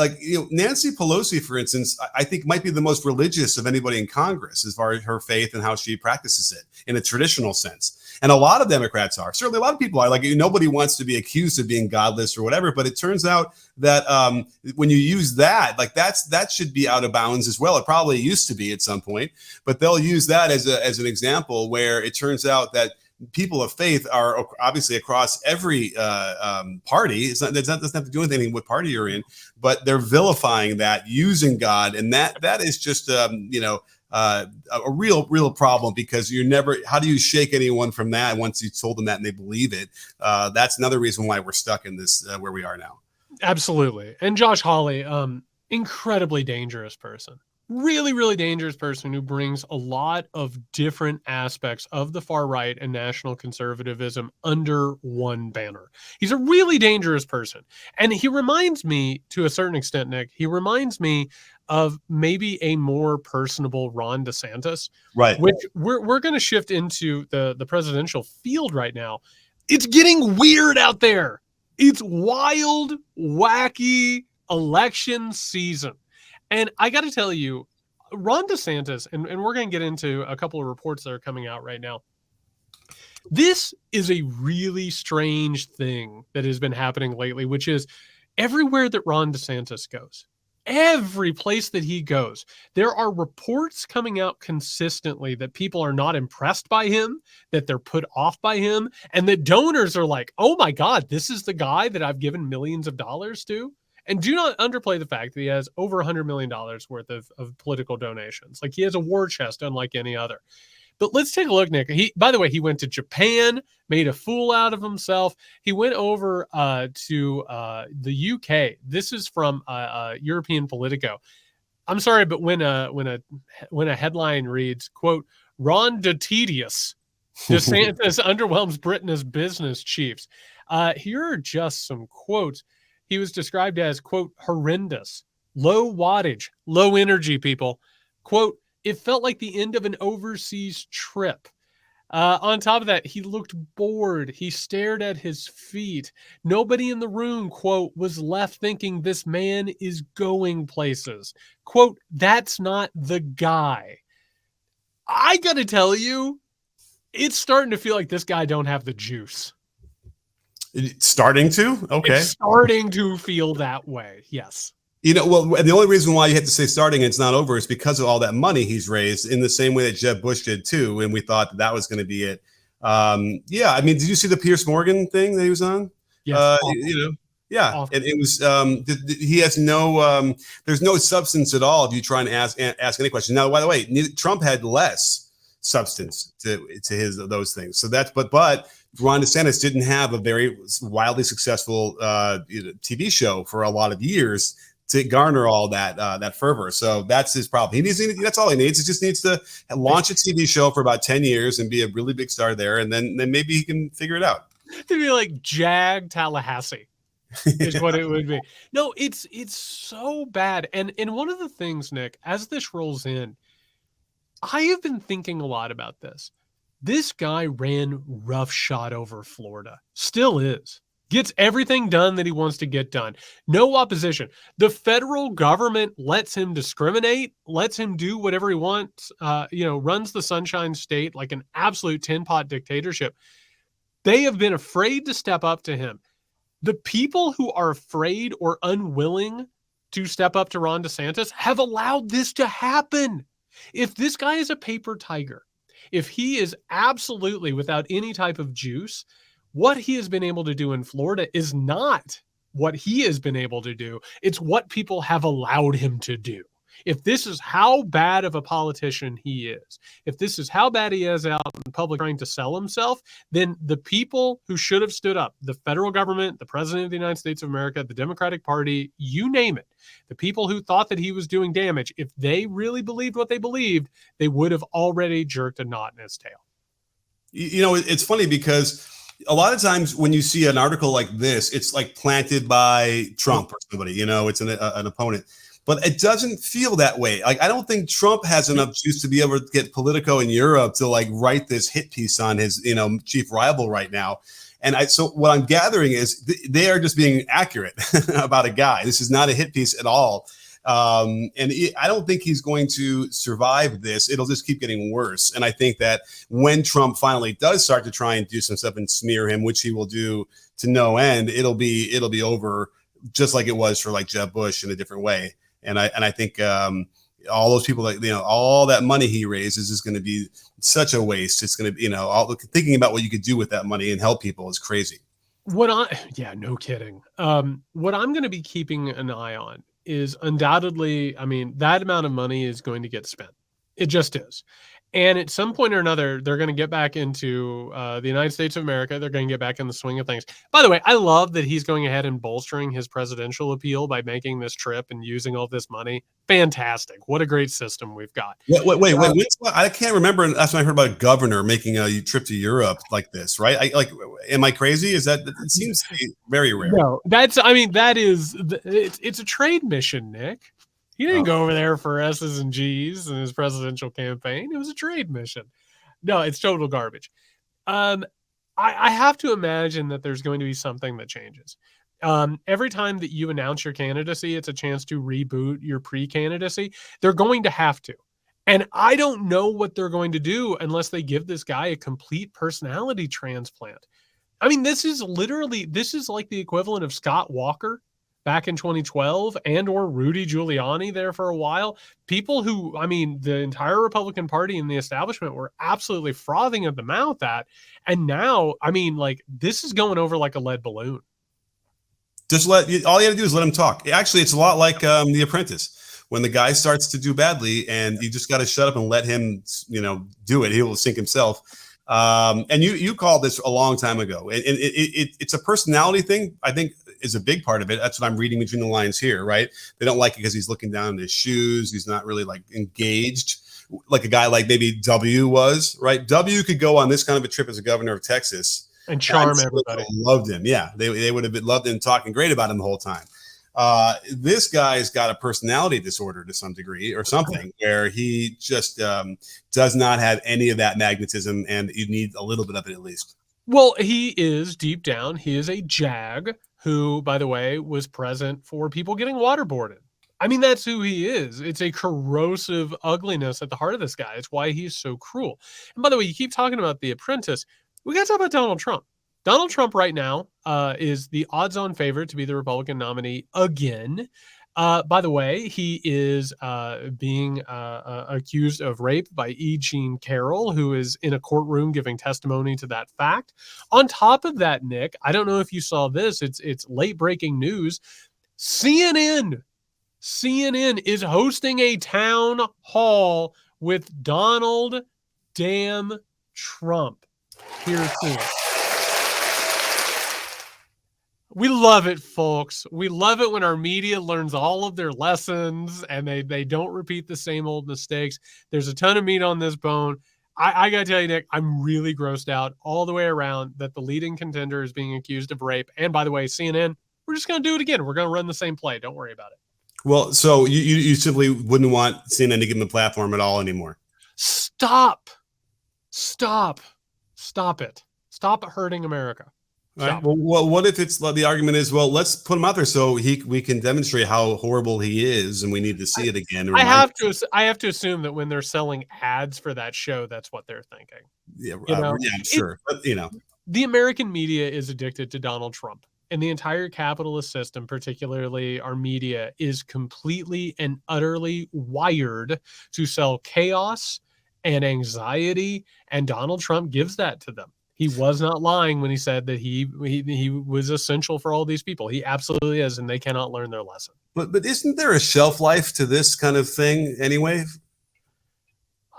Nancy Pelosi, for instance, I think might be the most religious of anybody in Congress as far as her faith and how she practices it in a traditional sense. And a lot of Democrats are. Certainly a lot of people are. Nobody wants to be accused of being godless or whatever, but it turns out that when you use that, that should be out of bounds as well. It probably used to be at some point, but they'll use that as an example where it turns out that people of faith are obviously across every party. It doesn't have to do with anything what party you're in, but they're vilifying that using God, and that is just a real problem because how do you shake anyone from that once you told them that and they believe it? That's another reason why we're stuck in this where we are now. Absolutely. And Josh Hawley, incredibly dangerous person. Really, really dangerous person who brings a lot of different aspects of the far right and national conservatism under one banner. He's a really dangerous person. And he reminds me, to a certain extent, Nick, he reminds me of maybe a more personable Ron DeSantis, right? Which we're going to shift into the presidential field right now. It's getting weird out there. It's wild, wacky election season. And I got to tell you, Ron DeSantis, and we're going to get into a couple of reports that are coming out right now. This is a really strange thing that has been happening lately, which is everywhere that Ron DeSantis goes, every place that he goes, there are reports coming out consistently that people are not impressed by him, that they're put off by him, and that donors are like, oh my God, this is the guy that I've given millions of dollars to. And do not underplay the fact that he has over $100 million worth of political donations. Like, he has a war chest unlike any other. But let's take a look, Nick. By the way, he went to Japan, made a fool out of himself. He went over to the UK. This is from European Politico. I'm sorry, but when a headline reads, quote, Ron DeTedious, DeSantis underwhelms Britain as business chiefs. Here are just some quotes. He was described as, quote, horrendous, low wattage, low energy, people. Quote, it felt like the end of an overseas trip. On top of that, he looked bored. He stared at his feet. Nobody in the room, quote, was left thinking this man is going places. Quote, that's not the guy. I got to tell you, it's starting to feel like this guy don't have the juice. It's starting to? Okay. It's starting to feel that way. Yes. You know, well, the only reason why you have to say starting and it's not over is because of all that money he's raised, in the same way that Jeb Bush did too. And we thought that was going to be it. Yeah. I mean, did you see the Piers Morgan thing that he was on? Yes. You know, yeah. And it was, he has no, there's no substance at all if you try and ask any question. Now, by the way, Trump had less substance to those things. So that's, but Ron DeSantis didn't have a very wildly successful TV show for a lot of years to garner all that fervor. So that's his problem. That's all he needs. He just needs to launch a TV show for about 10 years and be a really big star there. And then maybe he can figure it out. To be like Jag Tallahassee is what it would be. No, it's so bad. And one of the things, Nick, as this rolls in, I have been thinking a lot about this. This guy ran roughshod over Florida. Still is. Gets everything done that he wants to get done. No opposition. The federal government lets him discriminate, lets him do whatever he wants, runs the Sunshine State like an absolute tin-pot dictatorship. They have been afraid to step up to him. The people who are afraid or unwilling to step up to Ron DeSantis have allowed this to happen. If this guy is a paper tiger, if he is absolutely without any type of juice, what he has been able to do in Florida is not what he has been able to do. It's what people have allowed him to do. If this is how bad of a politician he is, if this is how bad he is out in public trying to sell himself, then the people who should have stood up, the federal government, the president of the United States of America, the Democratic Party, you name it, the people who thought that he was doing damage, if they really believed what they believed, they would have already jerked a knot in his tail. You know, it's funny because a lot of times when you see an article like this, it's like planted by Trump or somebody, it's an opponent. But it doesn't feel that way. Like, I don't think Trump has enough juice to be able to get Politico in Europe to like write this hit piece on his, chief rival right now. And so what I'm gathering is they are just being accurate about a guy. This is not a hit piece at all. I don't think he's going to survive this. It'll just keep getting worse. And I think that when Trump finally does start to try and do some stuff and smear him, which he will do to no end, it'll be over just like it was for like Jeb Bush in a different way. And I think all those people that, all that money he raises is going to be such a waste. It's going to be, thinking about what you could do with that money and help people is crazy. No kidding. What I'm going to be keeping an eye on is undoubtedly, that amount of money is going to get spent. It just is. And at some point or another, they're going to get back into the United States of America. They're going to get back in the swing of things. By the way, I love that he's going ahead and bolstering his presidential appeal by making this trip and using all this money. Fantastic. What a great system we've got. Wait. I can't remember. That's when I heard about a governor making a trip to Europe like this, right? Am I crazy? It seems to be very rare. No, it's a trade mission, Nick. He didn't go over there for S's and G's in his presidential campaign. It was a trade mission. No, it's total garbage. I have to imagine that there's going to be something that changes. every time that you announce your candidacy, it's a chance to reboot your pre-candidacy. They're going to have to. And I don't know what they're going to do unless they give this guy a complete personality transplant. I mean, this is like the equivalent of Scott Walker back in 2012 and or Rudy Giuliani there for a while. People who, I mean, the entire Republican Party and the establishment were absolutely frothing at the mouth at. And now, I mean, like, this is going over like a lead balloon. Just all you have to do is let him talk. Actually, it's a lot like The Apprentice. When the guy starts to do badly, and you just got to shut up and let him, do it. He will sink himself. And you called this a long time ago. And it's a personality thing, I think, is a big part of it. That's what I'm reading between the lines here, right? They don't like it because he's looking down at his shoes. He's not really like engaged like a guy like maybe W was, right? W could go on this kind of a trip as a governor of Texas and charm everybody. Loved him. Yeah, they would have loved him, talking great about him the whole time. This guy's got a personality disorder to some degree or something where he just does not have any of that magnetism, and you need a little bit of it at least. Well, he is deep down. He is a jag who, by the way, was present for people getting waterboarded. I mean, that's who he is. It's a corrosive ugliness at the heart of this guy. It's why he's so cruel. And by the way, you keep talking about The Apprentice. We got to talk about Donald Trump. Donald Trump right now is the odds-on favorite to be the Republican nominee again. By the way, he is being accused of rape by E. Jean Carroll, who is in a courtroom giving testimony to that fact. On top of that, Nick, I don't know if you saw this. It's late-breaking news. CNN is hosting a town hall with Donald damn Trump here soon. We love it, folks. We love it when our media learns all of their lessons and they don't repeat the same old mistakes. There's a ton of meat on this bone. I got to tell you, Nick, I'm really grossed out all the way around that the leading contender is being accused of rape. And by the way, CNN, we're just going to do it again. We're going to run the same play. Don't worry about it. Well, so you simply wouldn't want CNN to give them a platform at all anymore. Stop it. Stop hurting America. Right. Well, what if it's the argument is, well, let's put him out there so we can demonstrate how horrible he is, and we need to see it again. I have to assume that when they're selling ads for that show, that's what they're thinking. Yeah, I'm sure. But the American media is addicted to Donald Trump, and the entire capitalist system, particularly our media, is completely and utterly wired to sell chaos and anxiety, and Donald Trump gives that to them. He was not lying when he said that he was essential for all these people. He absolutely is, and they cannot learn their lesson. But isn't there a shelf life to this kind of thing anyway?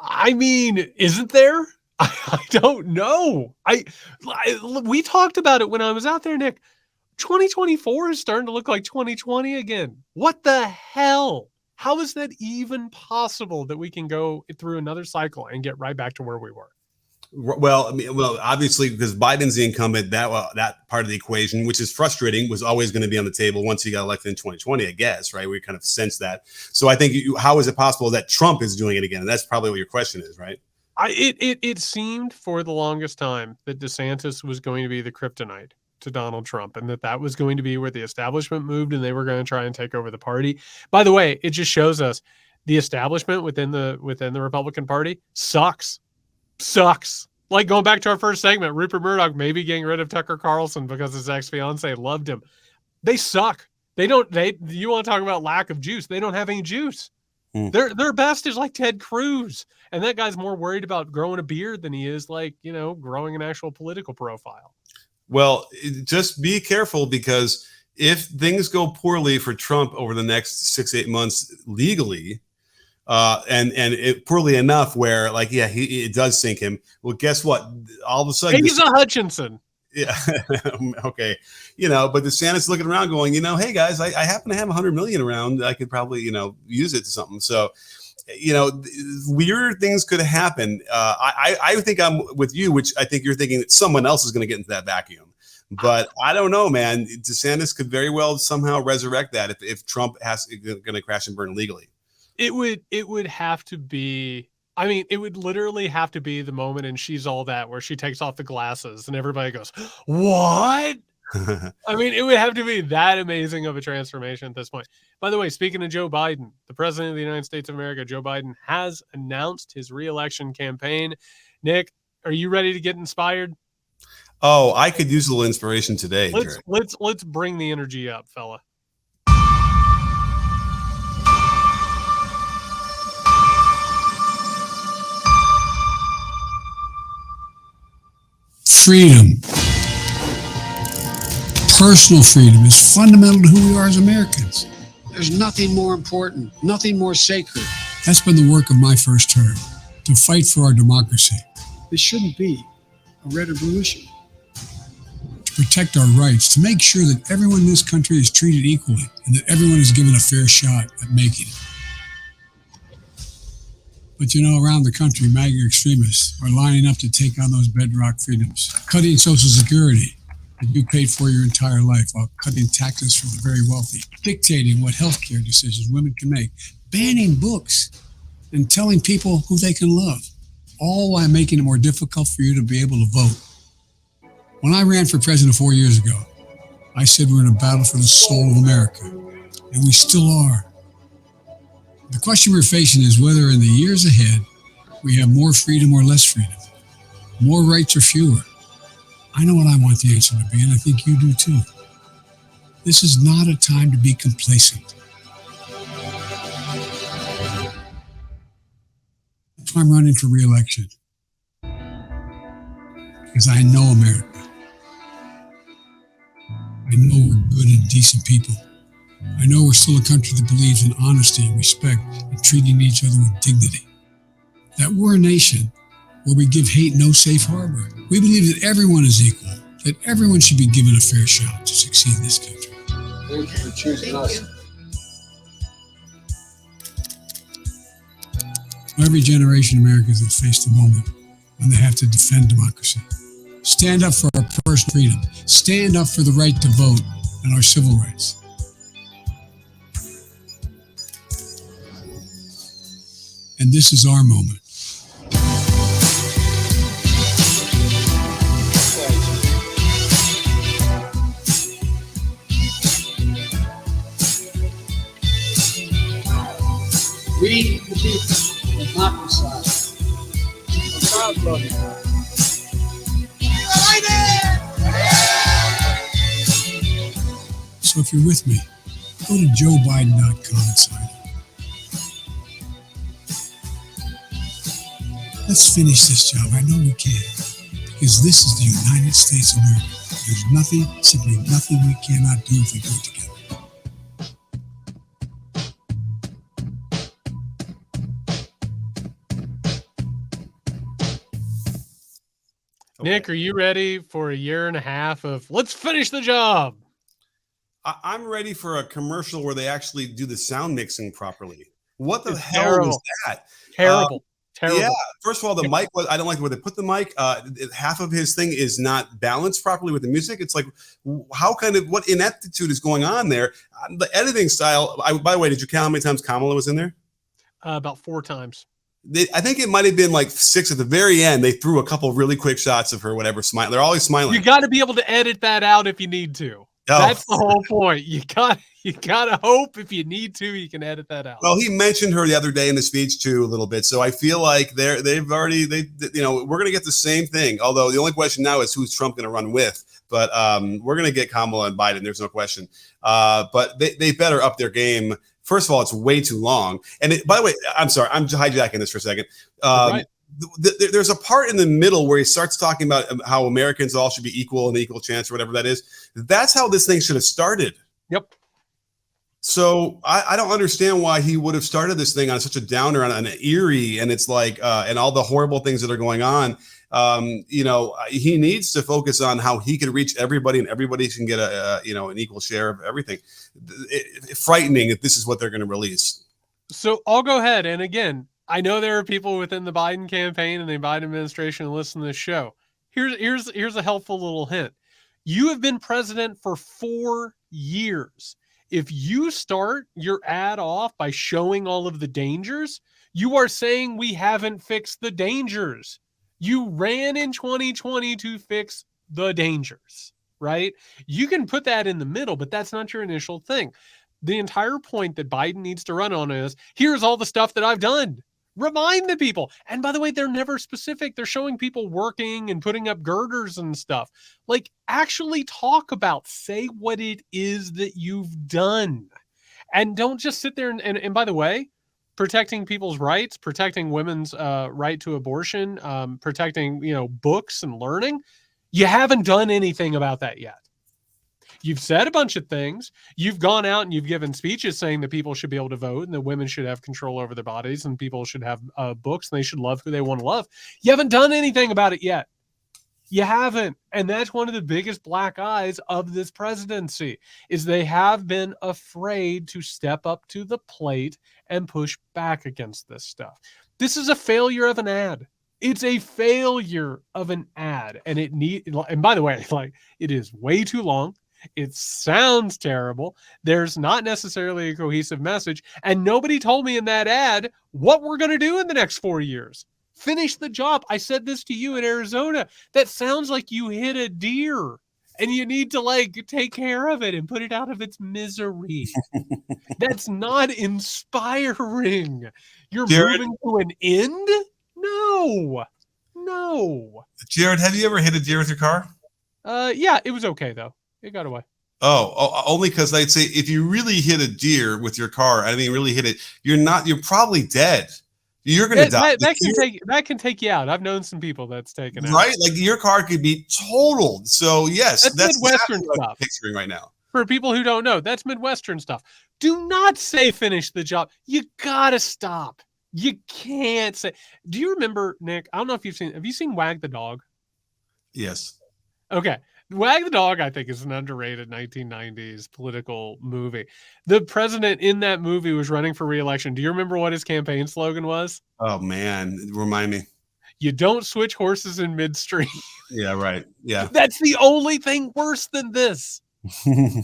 I mean, isn't there? I don't know. We talked about it when I was out there, Nick. 2024 is starting to look like 2020 again. What the hell? How is that even possible that we can go through another cycle and get right back to where we were? Well, obviously, because Biden's the incumbent, that part of the equation, which is frustrating, was always going to be on the table once he got elected in 2020, I guess, right? We kind of sense that. So I think, how is it possible that Trump is doing it again? And that's probably what your question is, right? It seemed for the longest time that DeSantis was going to be the kryptonite to Donald Trump, and that was going to be where the establishment moved, and they were going to try and take over the party. By the way, it just shows us the establishment within the Republican Party sucks. Like going back to our first segment, Rupert Murdoch maybe getting rid of Tucker Carlson because his ex-fiancé loved him. They suck. You want to talk about lack of juice? They don't have any juice. Their best is like Ted Cruz, and that guy's more worried about growing a beard than he is growing an actual political profile. Well, just be careful, because if things go poorly for Trump over the next 6-8 months legally, and it poorly enough where it does sink him. Well, guess what? All of a sudden he's a Hutchinson. Yeah. Okay. But DeSantis looking around going, hey guys, I happen to have 100 million around. I could probably, use it to something. So, weird things could happen. I think I'm with you, which I think you're thinking that someone else is going to get into that vacuum. But I don't know, man. DeSantis could very well somehow resurrect that if Trump going to crash and burn legally. It would have to be, it would literally have to be the moment in She's All That where she takes off the glasses and everybody goes, what? I mean, it would have to be that amazing of a transformation at this point. By the way, speaking of Joe Biden, the president of the United States of America, Joe Biden, has announced his re-election campaign. Nick, are you ready to get inspired? Oh, I could use a little inspiration today. Let's bring the energy up, fella. Freedom. Personal freedom is fundamental to who we are as Americans. There's nothing more important, nothing more sacred. That's been the work of my first term, to fight for our democracy. This shouldn't be a red or blue issue. To protect our rights, to make sure that everyone in this country is treated equally and that everyone is given a fair shot at making it. But around the country, MAGA extremists are lining up to take on those bedrock freedoms, cutting Social Security that you paid for your entire life while cutting taxes from the very wealthy, dictating what healthcare decisions women can make, banning books, and telling people who they can love, all while making it more difficult for you to be able to vote. When I ran for president 4 years ago, I said we're in a battle for the soul of America, and we still are. The question we're facing is whether in the years ahead we have more freedom or less freedom, more rights or fewer. I know what I want the answer to be, and I think you do too. This is not a time to be complacent. That's why I'm running for re-election. Because I know America. I know we're good and decent people. I know we're still a country that believes in honesty and respect and treating each other with dignity. That we're a nation where we give hate no safe harbor. We believe that everyone is equal, that everyone should be given a fair shot to succeed in this country. Thank you for choosing us. Every generation of Americans has faced a moment when they have to defend democracy. Stand up for our personal freedom. Stand up for the right to vote and our civil rights. And this is our moment. We, the people, will not decide. I'm proud of you. So if you're with me, go to joebiden.com and sign up. Let's finish this job. I know we can. Because this is the United States of America. There's nothing, simply nothing we cannot do if we do it together. Nick, are you ready for a year and a half of let's finish the job? I'm ready for a commercial where they actually do the sound mixing properly. What the It's hell terrible. was that? Terrible. Terrible. Yeah. First of all, the mic was, I don't like where they put the mic. Half of his thing is not balanced properly with the music. It's like, what ineptitude is going on there? The editing style. By the way, did you count how many times Kamala was in there? About 4 times. I think it might have been like 6 at the very end. They threw a couple really quick shots of her, whatever, smiling. They're always smiling. You got to be able to edit that out if you need to. Oh. That's the whole point. You got to hope if you need to, you can edit that out. Well, he mentioned her the other day in the speech too a little bit, so I feel like we're going to get the same thing. Although the only question now is who's Trump going to run with. But we're going to get Kamala and Biden. There's no question. But they better up their game. First of all, it's way too long. And by the way, I'm sorry, I'm hijacking this for a second. Right. There's a part in the middle where he starts talking about how Americans all should be equal and equal chance or whatever that is. That's how this thing should have started. Yep. So I don't understand why he would have started this thing on such a downer, on an eerie, and it's like, and all the horrible things that are going on. He needs to focus on how he can reach everybody and everybody can get an equal share of everything. It's frightening that this is what they're going to release. So I'll go ahead. And again, I know there are people within the Biden campaign and the Biden administration who listen to this show. Here's a helpful little hint. You have been president for 4 years. If you start your ad off by showing all of the dangers, you are saying we haven't fixed the dangers. You ran in 2020 to fix the dangers, right? You can put that in the middle, but that's not your initial thing. The entire point that Biden needs to run on is, here's all the stuff that I've done. Remind the people. And by the way, they're never specific. They're showing people working and putting up girders and stuff. Like, actually talk about, say what it is that you've done. And don't just sit there and by the way, protecting people's rights, protecting women's right to abortion, protecting, books and learning. You haven't done anything about that yet. You've said a bunch of things. You've gone out and you've given speeches saying that people should be able to vote and that women should have control over their bodies and people should have books and they should love who they want to love. You haven't done anything about it yet. You haven't. And that's one of the biggest black eyes of this presidency, is they have been afraid to step up to the plate and push back against this stuff. This is a failure of an ad. It's a failure of an ad. And and by the way, like, it is way too long. It sounds terrible. There's not necessarily a cohesive message. And nobody told me in that ad what we're going to do in the next 4 years. Finish the job. I said this to you in Arizona. That sounds like you hit a deer and you need to take care of it and put it out of its misery. That's not inspiring. You're Jared, moving to an end? No. Jared, have you ever hit a deer with your car? Yeah, it was okay though. It got away. Oh, only because I'd say if you really hit a deer with your car, I mean, really hit it, you're probably dead. You're going to die. That can take you out. I've known some people that's taken out. Right? Like, your car could be totaled. So yes, that's Midwestern exactly what stuff. I'm picturing right now. For people who don't know, that's Midwestern stuff. Do not say finish the job. You gotta stop. You can't say. Do you remember, Nick? I don't know if have you seen Wag the Dog? Yes. Okay. Wag the Dog, I think, is an underrated 1990s political movie. The president in that movie was running for re-election. Do you remember what his campaign slogan was? Oh, man. Remind me. You don't switch horses in midstream. Yeah, right. Yeah. That's the only thing worse than this.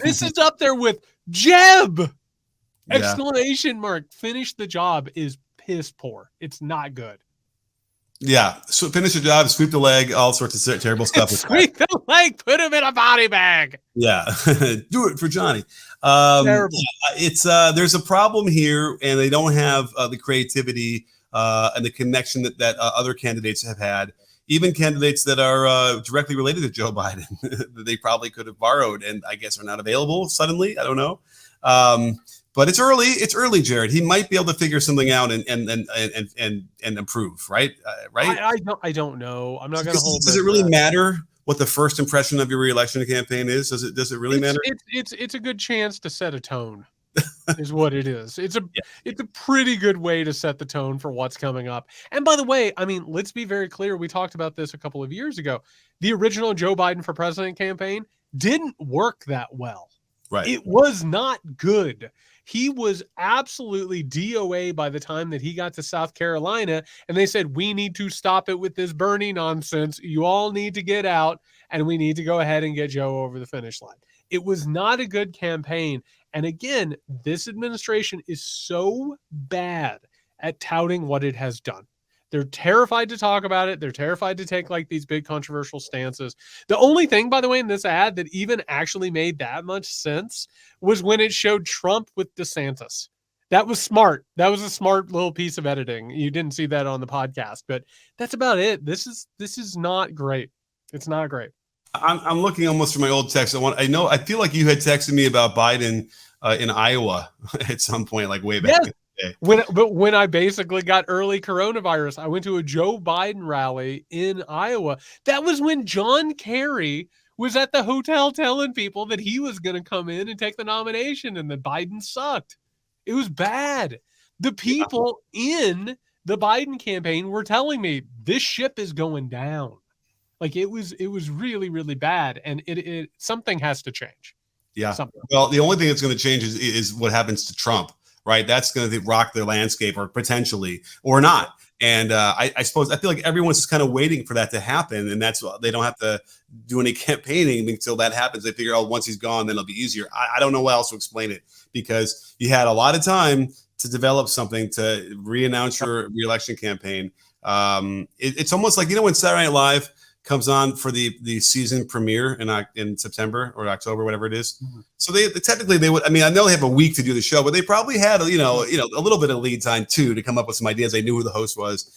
This is up there with Jeb! Yeah. Exclamation mark. Finish the job is piss poor. It's not good. Yeah. So finish the job, sweep the leg, all sorts of terrible stuff. Sweep the leg, put him in a body bag. Yeah. Do it for Johnny. Terrible. It's there's a problem here, and they don't have the creativity and the connection that other candidates have had. Even candidates that are directly related to Joe Biden, that they probably could have borrowed and I guess are not available suddenly. I don't know. But it's early. It's early, Jared. He might be able to figure something out and improve, right? Right. I don't know. I'm not going to hold. Does it really matter what the first impression of your re-election campaign is? Does it really matter? It's a good chance to set a tone. Is what it is. It's a pretty good way to set the tone for what's coming up. And by the way, I mean, let's be very clear. We talked about this a couple of years ago. The original Joe Biden for president campaign didn't work that well. Right. It was not good. He was absolutely DOA by the time that he got to South Carolina, and they said, we need to stop it with this Bernie nonsense. You all need to get out, and we need to go ahead and get Joe over the finish line. It was not a good campaign. And again, this administration is so bad at touting what it has done. They're terrified to talk about it. They're terrified to take these big controversial stances. The only thing, by the way, in this ad that even actually made that much sense was when it showed Trump with DeSantis. That was smart. That was a smart little piece of editing. You didn't see that on the podcast, but that's about it. This is not great. It's not great. I'm looking almost for my old text. I feel like you had texted me about Biden in Iowa at some point, way back. Yes. When I basically got early coronavirus, I went to a Joe Biden rally in Iowa. That was when John Kerry was at the hotel telling people that he was going to come in and take the nomination and that Biden sucked. It was bad. The people in the Biden campaign were telling me this ship is going down. It was really, really bad. And it something has to change. Yeah. Something. Well, the only thing that's going to change is what happens to Trump. Right, that's going to rock their landscape, or potentially, or not. And I suppose I feel like everyone's just kind of waiting for that to happen, and that's why they don't have to do any campaigning until that happens. They figure, once he's gone, then it'll be easier. I don't know how else to explain it, because you had a lot of time to develop something to re-announce your re-election campaign. It's almost like, when Saturday Night Live comes on for the season premiere in September or October, whatever it is. Mhm. So they technically they would. I mean, I know they have a week to do the show, but they probably had a little bit of lead time too to come up with some ideas. They knew who the host was,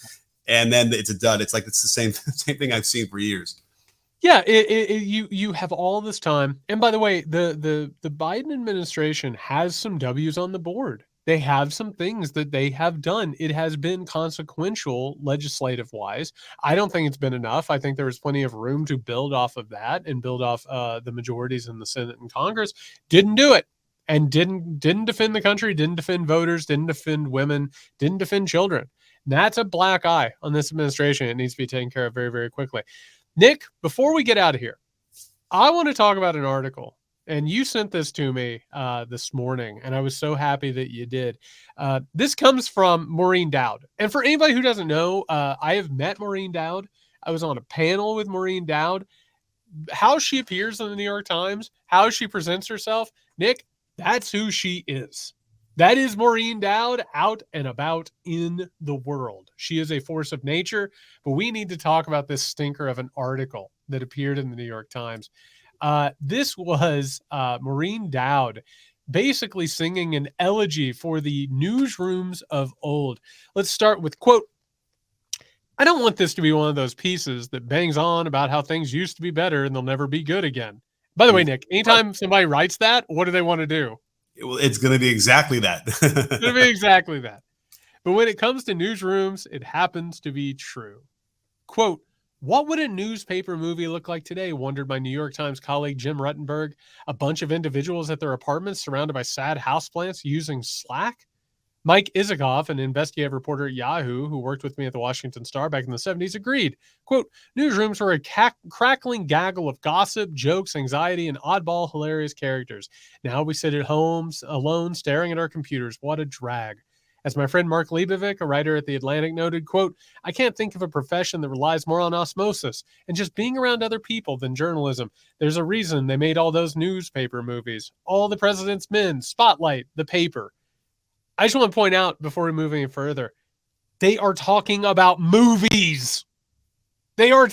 and then it's a dud. It's like it's the same thing I've seen for years. Yeah, you have all this time. And by the way, the Biden administration has some W's on the board. They have some things that they have done. It has been consequential legislative wise. I don't think it's been enough. I think there was plenty of room to build off of that and build off the majorities in the Senate and Congress. Didn't do it, and didn't defend the country, didn't defend voters, didn't defend women, didn't defend children. And that's a black eye on this administration. It needs to be taken care of very, very quickly. Nick, before we get out of here, I want to talk about an article, and you sent this to me this morning, and I was so happy that you did. This comes from Maureen Dowd. And for anybody who doesn't know, I have met Maureen Dowd. I was on a panel with Maureen Dowd. How she appears in the New York Times, how she presents herself, Nick, that's who she is. That is Maureen Dowd out and about in the world. She is a force of nature, but we need to talk about this stinker of an article that appeared in the New York Times. This was Maureen Dowd basically singing an elegy for the newsrooms of old. Let's start with, quote, "I don't want this to be one of those pieces that bangs on about how things used to be better and they'll never be good again." By the way, Nick, anytime somebody writes that, what do they want to do? It's going to be exactly that. It's going to be exactly that. But when it comes to newsrooms, it happens to be true. Quote, "What would a newspaper movie look like today?" wondered my New York Times colleague Jim Ruttenberg. A bunch of individuals at their apartments surrounded by sad houseplants using Slack? Mike Isikoff, an investigative reporter at Yahoo who worked with me at the Washington Star back in the 70s, agreed. Quote, "Newsrooms were a crackling gaggle of gossip, jokes, anxiety, and oddball hilarious characters. Now we sit at home alone staring at our computers. What a drag." As my friend Mark Leibovic, a writer at The Atlantic, noted, quote, "I can't think of a profession that relies more on osmosis and just being around other people than journalism. There's a reason they made all those newspaper movies. All the President's Men, Spotlight, The Paper." I just want to point out before we move any further, they are talking about movies. They are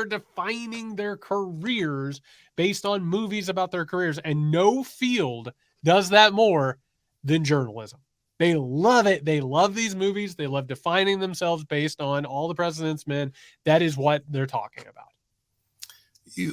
defining their careers based on movies about their careers, and no field does that more than journalism. They love it. They love these movies. They love defining themselves based on All the President's Men. That is what they're talking about.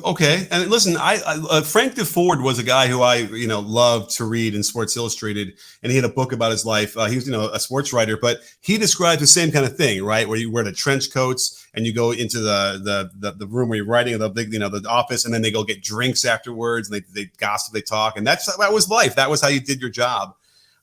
Okay, and listen, Frank DeFord was a guy who I loved to read in Sports Illustrated, and he had a book about his life. He was a sports writer, but he described the same kind of thing, right? Where you wear the trench coats and you go into the room where you're writing, the office, and then they go get drinks afterwards, and they gossip, they talk, and that was life. That was how you did your job.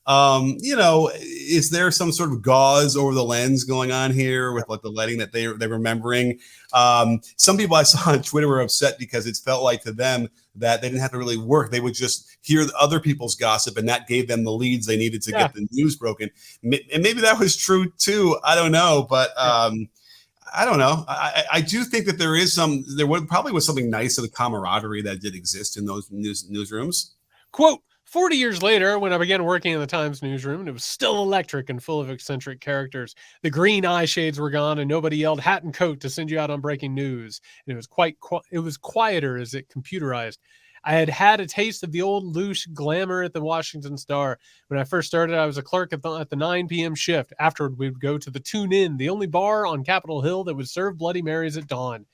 Is there some sort of gauze over the lens going on here with like the lighting that they're remembering? Some people I saw on Twitter were upset because it felt like to them that they didn't have to really work. They would just hear other people's gossip, and that gave them the leads they needed to get the news broken. And maybe that was true too. I don't know, but I don't know. I do think that there probably was something nice of the camaraderie that did exist in those newsrooms. Quote, 40 years later, when I began working in the Times newsroom, and it was still electric and full of eccentric characters. The green eye shades were gone, and nobody yelled hat and coat to send you out on breaking news. And it was quieter as it computerized. I had had a taste of the old loose glamour at the Washington Star. When I first started, I was a clerk at the 9 p.m. shift. Afterward, we would go to the Tune In, the only bar on Capitol Hill that would serve Bloody Marys at dawn.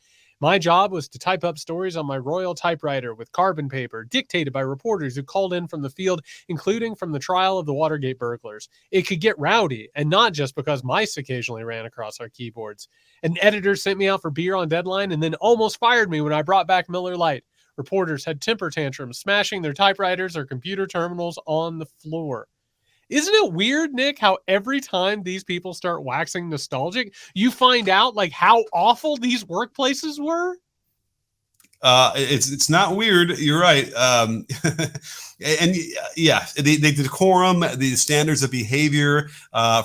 My job was to type up stories on my royal typewriter with carbon paper, dictated by reporters who called in from the field, including from the trial of the Watergate burglars. It could get rowdy, and not just because mice occasionally ran across our keyboards. An editor sent me out for beer on deadline and then almost fired me when I brought back Miller Lite. Reporters had temper tantrums, smashing their typewriters or computer terminals on the floor. Isn't it weird, Nick, how every time these people start waxing nostalgic, you find out like how awful these workplaces were? It's not weird. You're right. And yeah, the decorum, the standards of behavior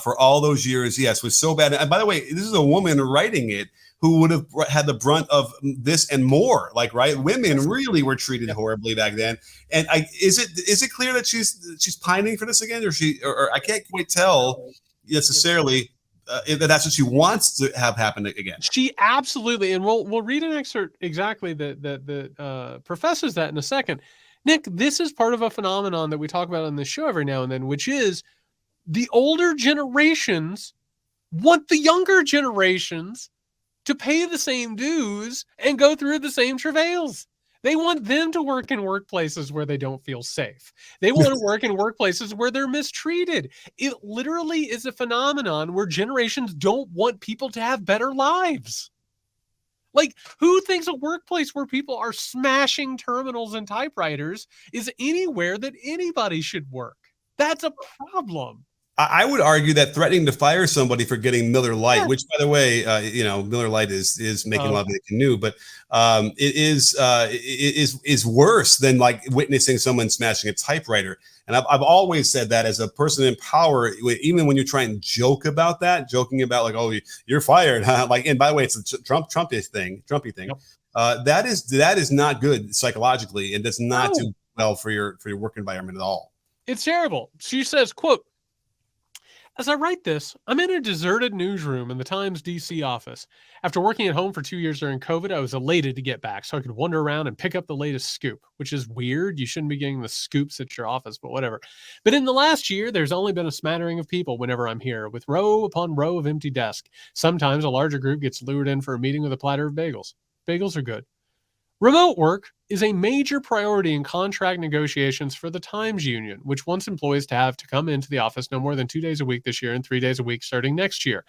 for all those years, yes, was so bad. And by the way, this is a woman writing it who would have had the brunt of this and more. Like, right, women really were treated horribly back then. And is it clear that she's pining for this again, or I can't quite tell necessarily. that's what she wants to have happen again. She absolutely, and we'll read an excerpt exactly that professes that in a second. Nick, this is part of a phenomenon that we talk about on this show every now and then, which is the older generations want the younger generations to pay the same dues and go through the same travails. They want them to work in workplaces where they don't feel safe. They want to work in workplaces where they're mistreated. It literally is a phenomenon where generations don't want people to have better lives. Like, who thinks a workplace where people are smashing terminals and typewriters is anywhere that anybody should work? That's a problem. I would argue that threatening to fire somebody for getting Miller Lite, which, by the way, Miller Lite is making a lot of the canoe, but it is worse than like witnessing someone smashing a typewriter. And I've always said that as a person in power, even when you try and joking about like, oh, you're fired, huh? Like, and by the way, it's a Trumpy thing. Yep. That is not good psychologically, and does not do well for your work environment at all. It's terrible. She says, quote, "As I write this, I'm in a deserted newsroom in the Times DC office. After working at home for 2 years during COVID, I was elated to get back so I could wander around and pick up the latest scoop," which is weird. You shouldn't be getting the scoops at your office, but whatever. "But in the last year, there's only been a smattering of people whenever I'm here, with row upon row of empty desks. Sometimes a larger group gets lured in for a meeting with a platter of bagels. Bagels are good. Remote work is a major priority in contract negotiations for the Times Union, which wants employees to have to come into the office no more than 2 days a week this year and 3 days a week starting next year.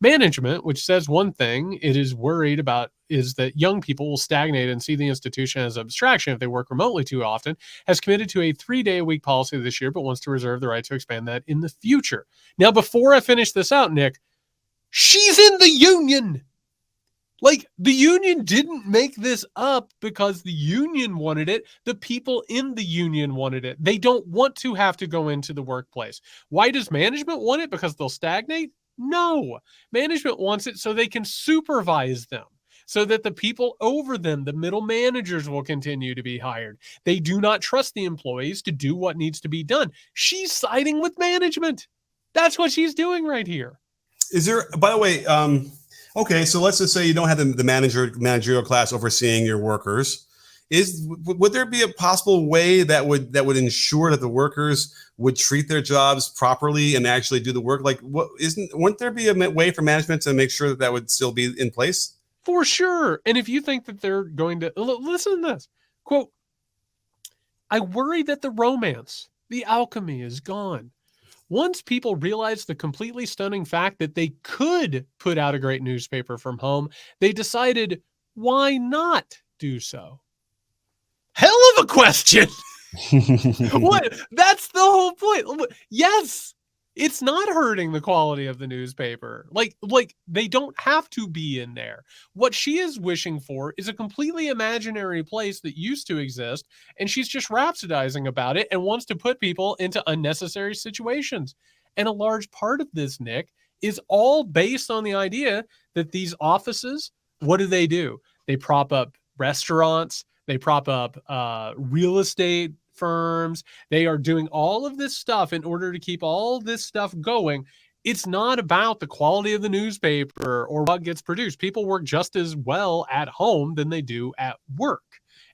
Management, which says one thing it is worried about is that young people will stagnate and see the institution as an abstraction if they work remotely too often, has committed to a 3-day-a-week policy this year, but wants to reserve the right to expand that in the future." Now, before I finish this out, Nick, she's in the union. Like, the union didn't make this up because the union wanted it. The people in the union wanted it. They don't want to have to go into the workplace. Why does management want it? Because they'll stagnate? No. Management wants it so they can supervise them, so that the people over them, the middle managers, will continue to be hired. They do not trust the employees to do what needs to be done. She's siding with management. That's what she's doing right here. Is there, by the way, okay, so let's just say you don't have the managerial class overseeing your workers. Would there be a possible way that would ensure that the workers would treat their jobs properly and actually do the work? Like, wouldn't there be a way for management to make sure that would still be in place? For sure. And if you think that they're going to listen to this quote, "I worry that the romance, the alchemy is gone. Once people realized the completely stunning fact that they could put out a great newspaper from home, they decided, why not do so?" Hell of a question. What? That's the whole point. Yes, it's not hurting the quality of the newspaper. Like they don't have to be in there. What she is wishing for is a completely imaginary place that used to exist, and she's just rhapsodizing about it and wants to put people into unnecessary situations. And a large part of this, Nick, is all based on the idea that these offices, what do? They prop up restaurants. They prop up real estate firms. They are doing all of this stuff in order to keep all this stuff going. It's not about the quality of the newspaper or what gets produced. People work just as well at home than they do at work.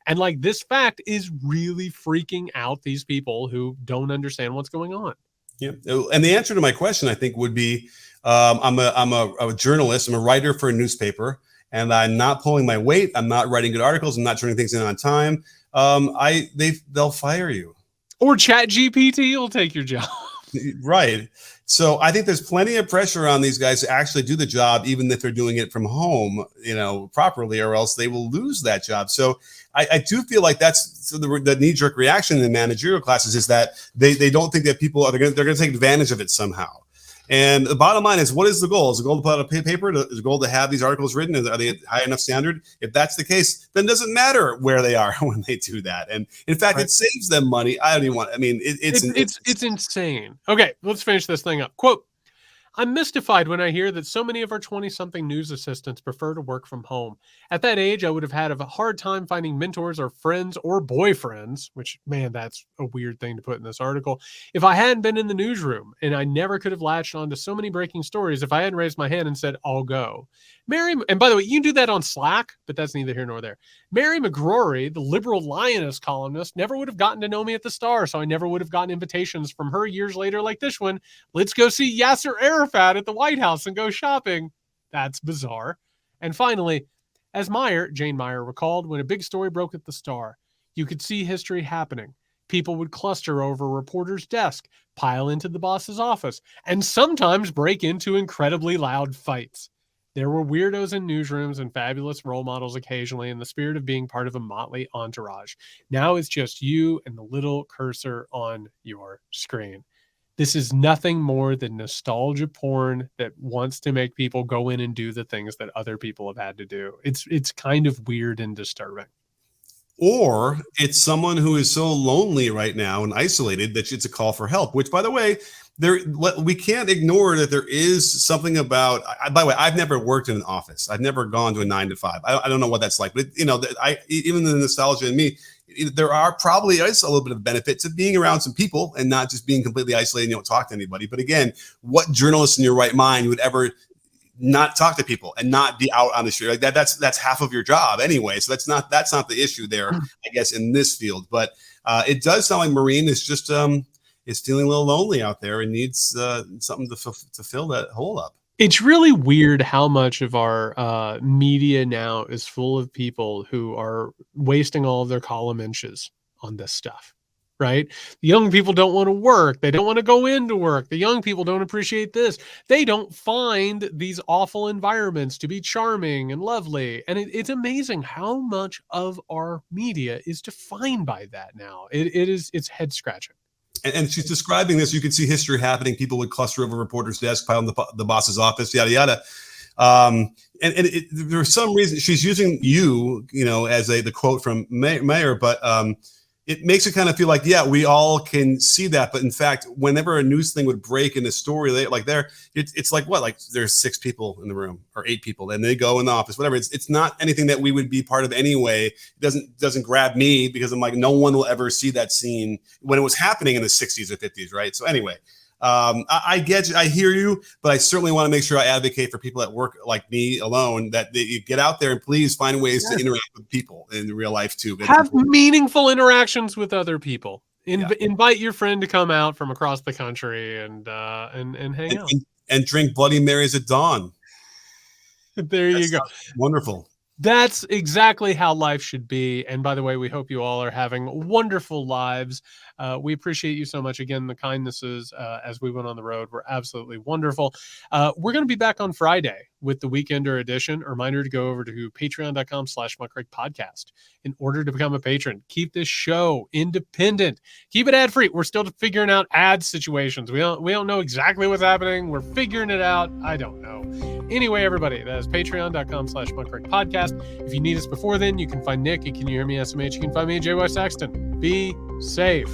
And like, this fact is really freaking out these people who don't understand what's going on. Yeah. And the answer to my question, I think, would be, I'm a journalist. I'm a writer for a newspaper, and I'm not pulling my weight. I'm not writing good articles. I'm not turning things in on time. They'll fire you, or ChatGPT will take your job. Right. So I think there's plenty of pressure on these guys to actually do the job, even if they're doing it from home, properly, or else they will lose that job. So I do feel like that's the knee-jerk reaction in the managerial classes, is that they don't think that people they're going to take advantage of it somehow. And the bottom line is, what is the goal? Is the goal to put out a paper? Is the goal to have these articles written? Are they at high enough standard? If that's the case, then it doesn't matter where they are when they do that. And in fact, It saves them money. I don't even want. I mean, it's insane. Okay, let's finish this thing up. Quote, I'm mystified when I hear that so many of our 20-something news assistants prefer to work from home. At that age, I would have had a hard time finding mentors or friends or boyfriends, which, man, that's a weird thing to put in this article, if I hadn't been in the newsroom, and I never could have latched onto so many breaking stories if I hadn't raised my hand and said, I'll go. And by the way, you can do that on Slack, but that's neither here nor there. Mary McGrory, the liberal lioness columnist, never would have gotten to know me at the Star, so I never would have gotten invitations from her years later like this one. Let's go see Yasser Arafat at the White House and go shopping. That's bizarre. And finally, as Jane Meyer recalled, when a big story broke at the Star, you could see history happening. People would cluster over a reporter's desk, pile into the boss's office, and sometimes break into incredibly loud fights. There were weirdos in newsrooms and fabulous role models occasionally in the spirit of being part of a motley entourage. Now it's just you and the little cursor on your screen. This is nothing more than nostalgia porn that wants to make people go in and do the things that other people have had to do. It's kind of weird and disturbing. Or it's someone who is so lonely right now and isolated that it's a call for help, which, by the way, we can't ignore that there is something about, by the way, I've never worked in an office. I've never gone to a 9 to 5. I don't know what that's like, but even the nostalgia in me, there are probably a little bit of benefit to being around some people and not just being completely isolated and you don't talk to anybody. But again, what journalist in your right mind would ever not talk to people and not be out on the street like that? That's half of your job anyway. So that's not the issue there, I guess, in this field. But it does sound like Maureen is just is feeling a little lonely out there and needs something to fill that hole up. It's really weird how much of our media now is full of people who are wasting all of their column inches on this stuff, right? The young people don't want to work. They don't want to go into work. The young people don't appreciate this. They don't find these awful environments to be charming and lovely. And it's amazing how much of our media is defined by that now. It's head scratching. And she's describing this. You can see history happening. People would cluster over a reporter's desk, pile in the boss's office, yada, yada. There's some reason she's using you as the quote from Mayer, but it makes it kind of feel like, yeah, we all can see that. But in fact, whenever a news thing would break in a story like there, it's like what? Like there's 6 people in the room or 8 people and they go in the office, whatever. It's not anything that we would be part of anyway. It doesn't grab me because I'm like, no one will ever see that scene when it was happening in the 60s or 50s, right? So anyway, I get you, I hear you, but I certainly want to make sure I advocate for people that work like me alone, that you get out there and please find ways to interact with people in real life too. Have meaningful interactions with other people. Invite your friend to come out from across the country and hang out. And drink Bloody Marys at dawn. There you go. Wonderful. That's exactly how life should be. And by the way, we hope you all are having wonderful lives. We appreciate you so much. Again, the kindnesses as we went on the road were absolutely wonderful. We're going to be back on Friday with the Weekender edition. A reminder to go over to patreon.com/muckrake podcast in order to become a patron. Keep this show independent. Keep it ad-free. We're still figuring out ad situations. We don't know exactly what's happening. We're figuring it out. I don't know. Anyway, everybody, that is patreon.com/muckrake podcast. If you need us before then, you can find Nick at Can You Hear Me SMH. You can find me at JY Sexton. Be safe.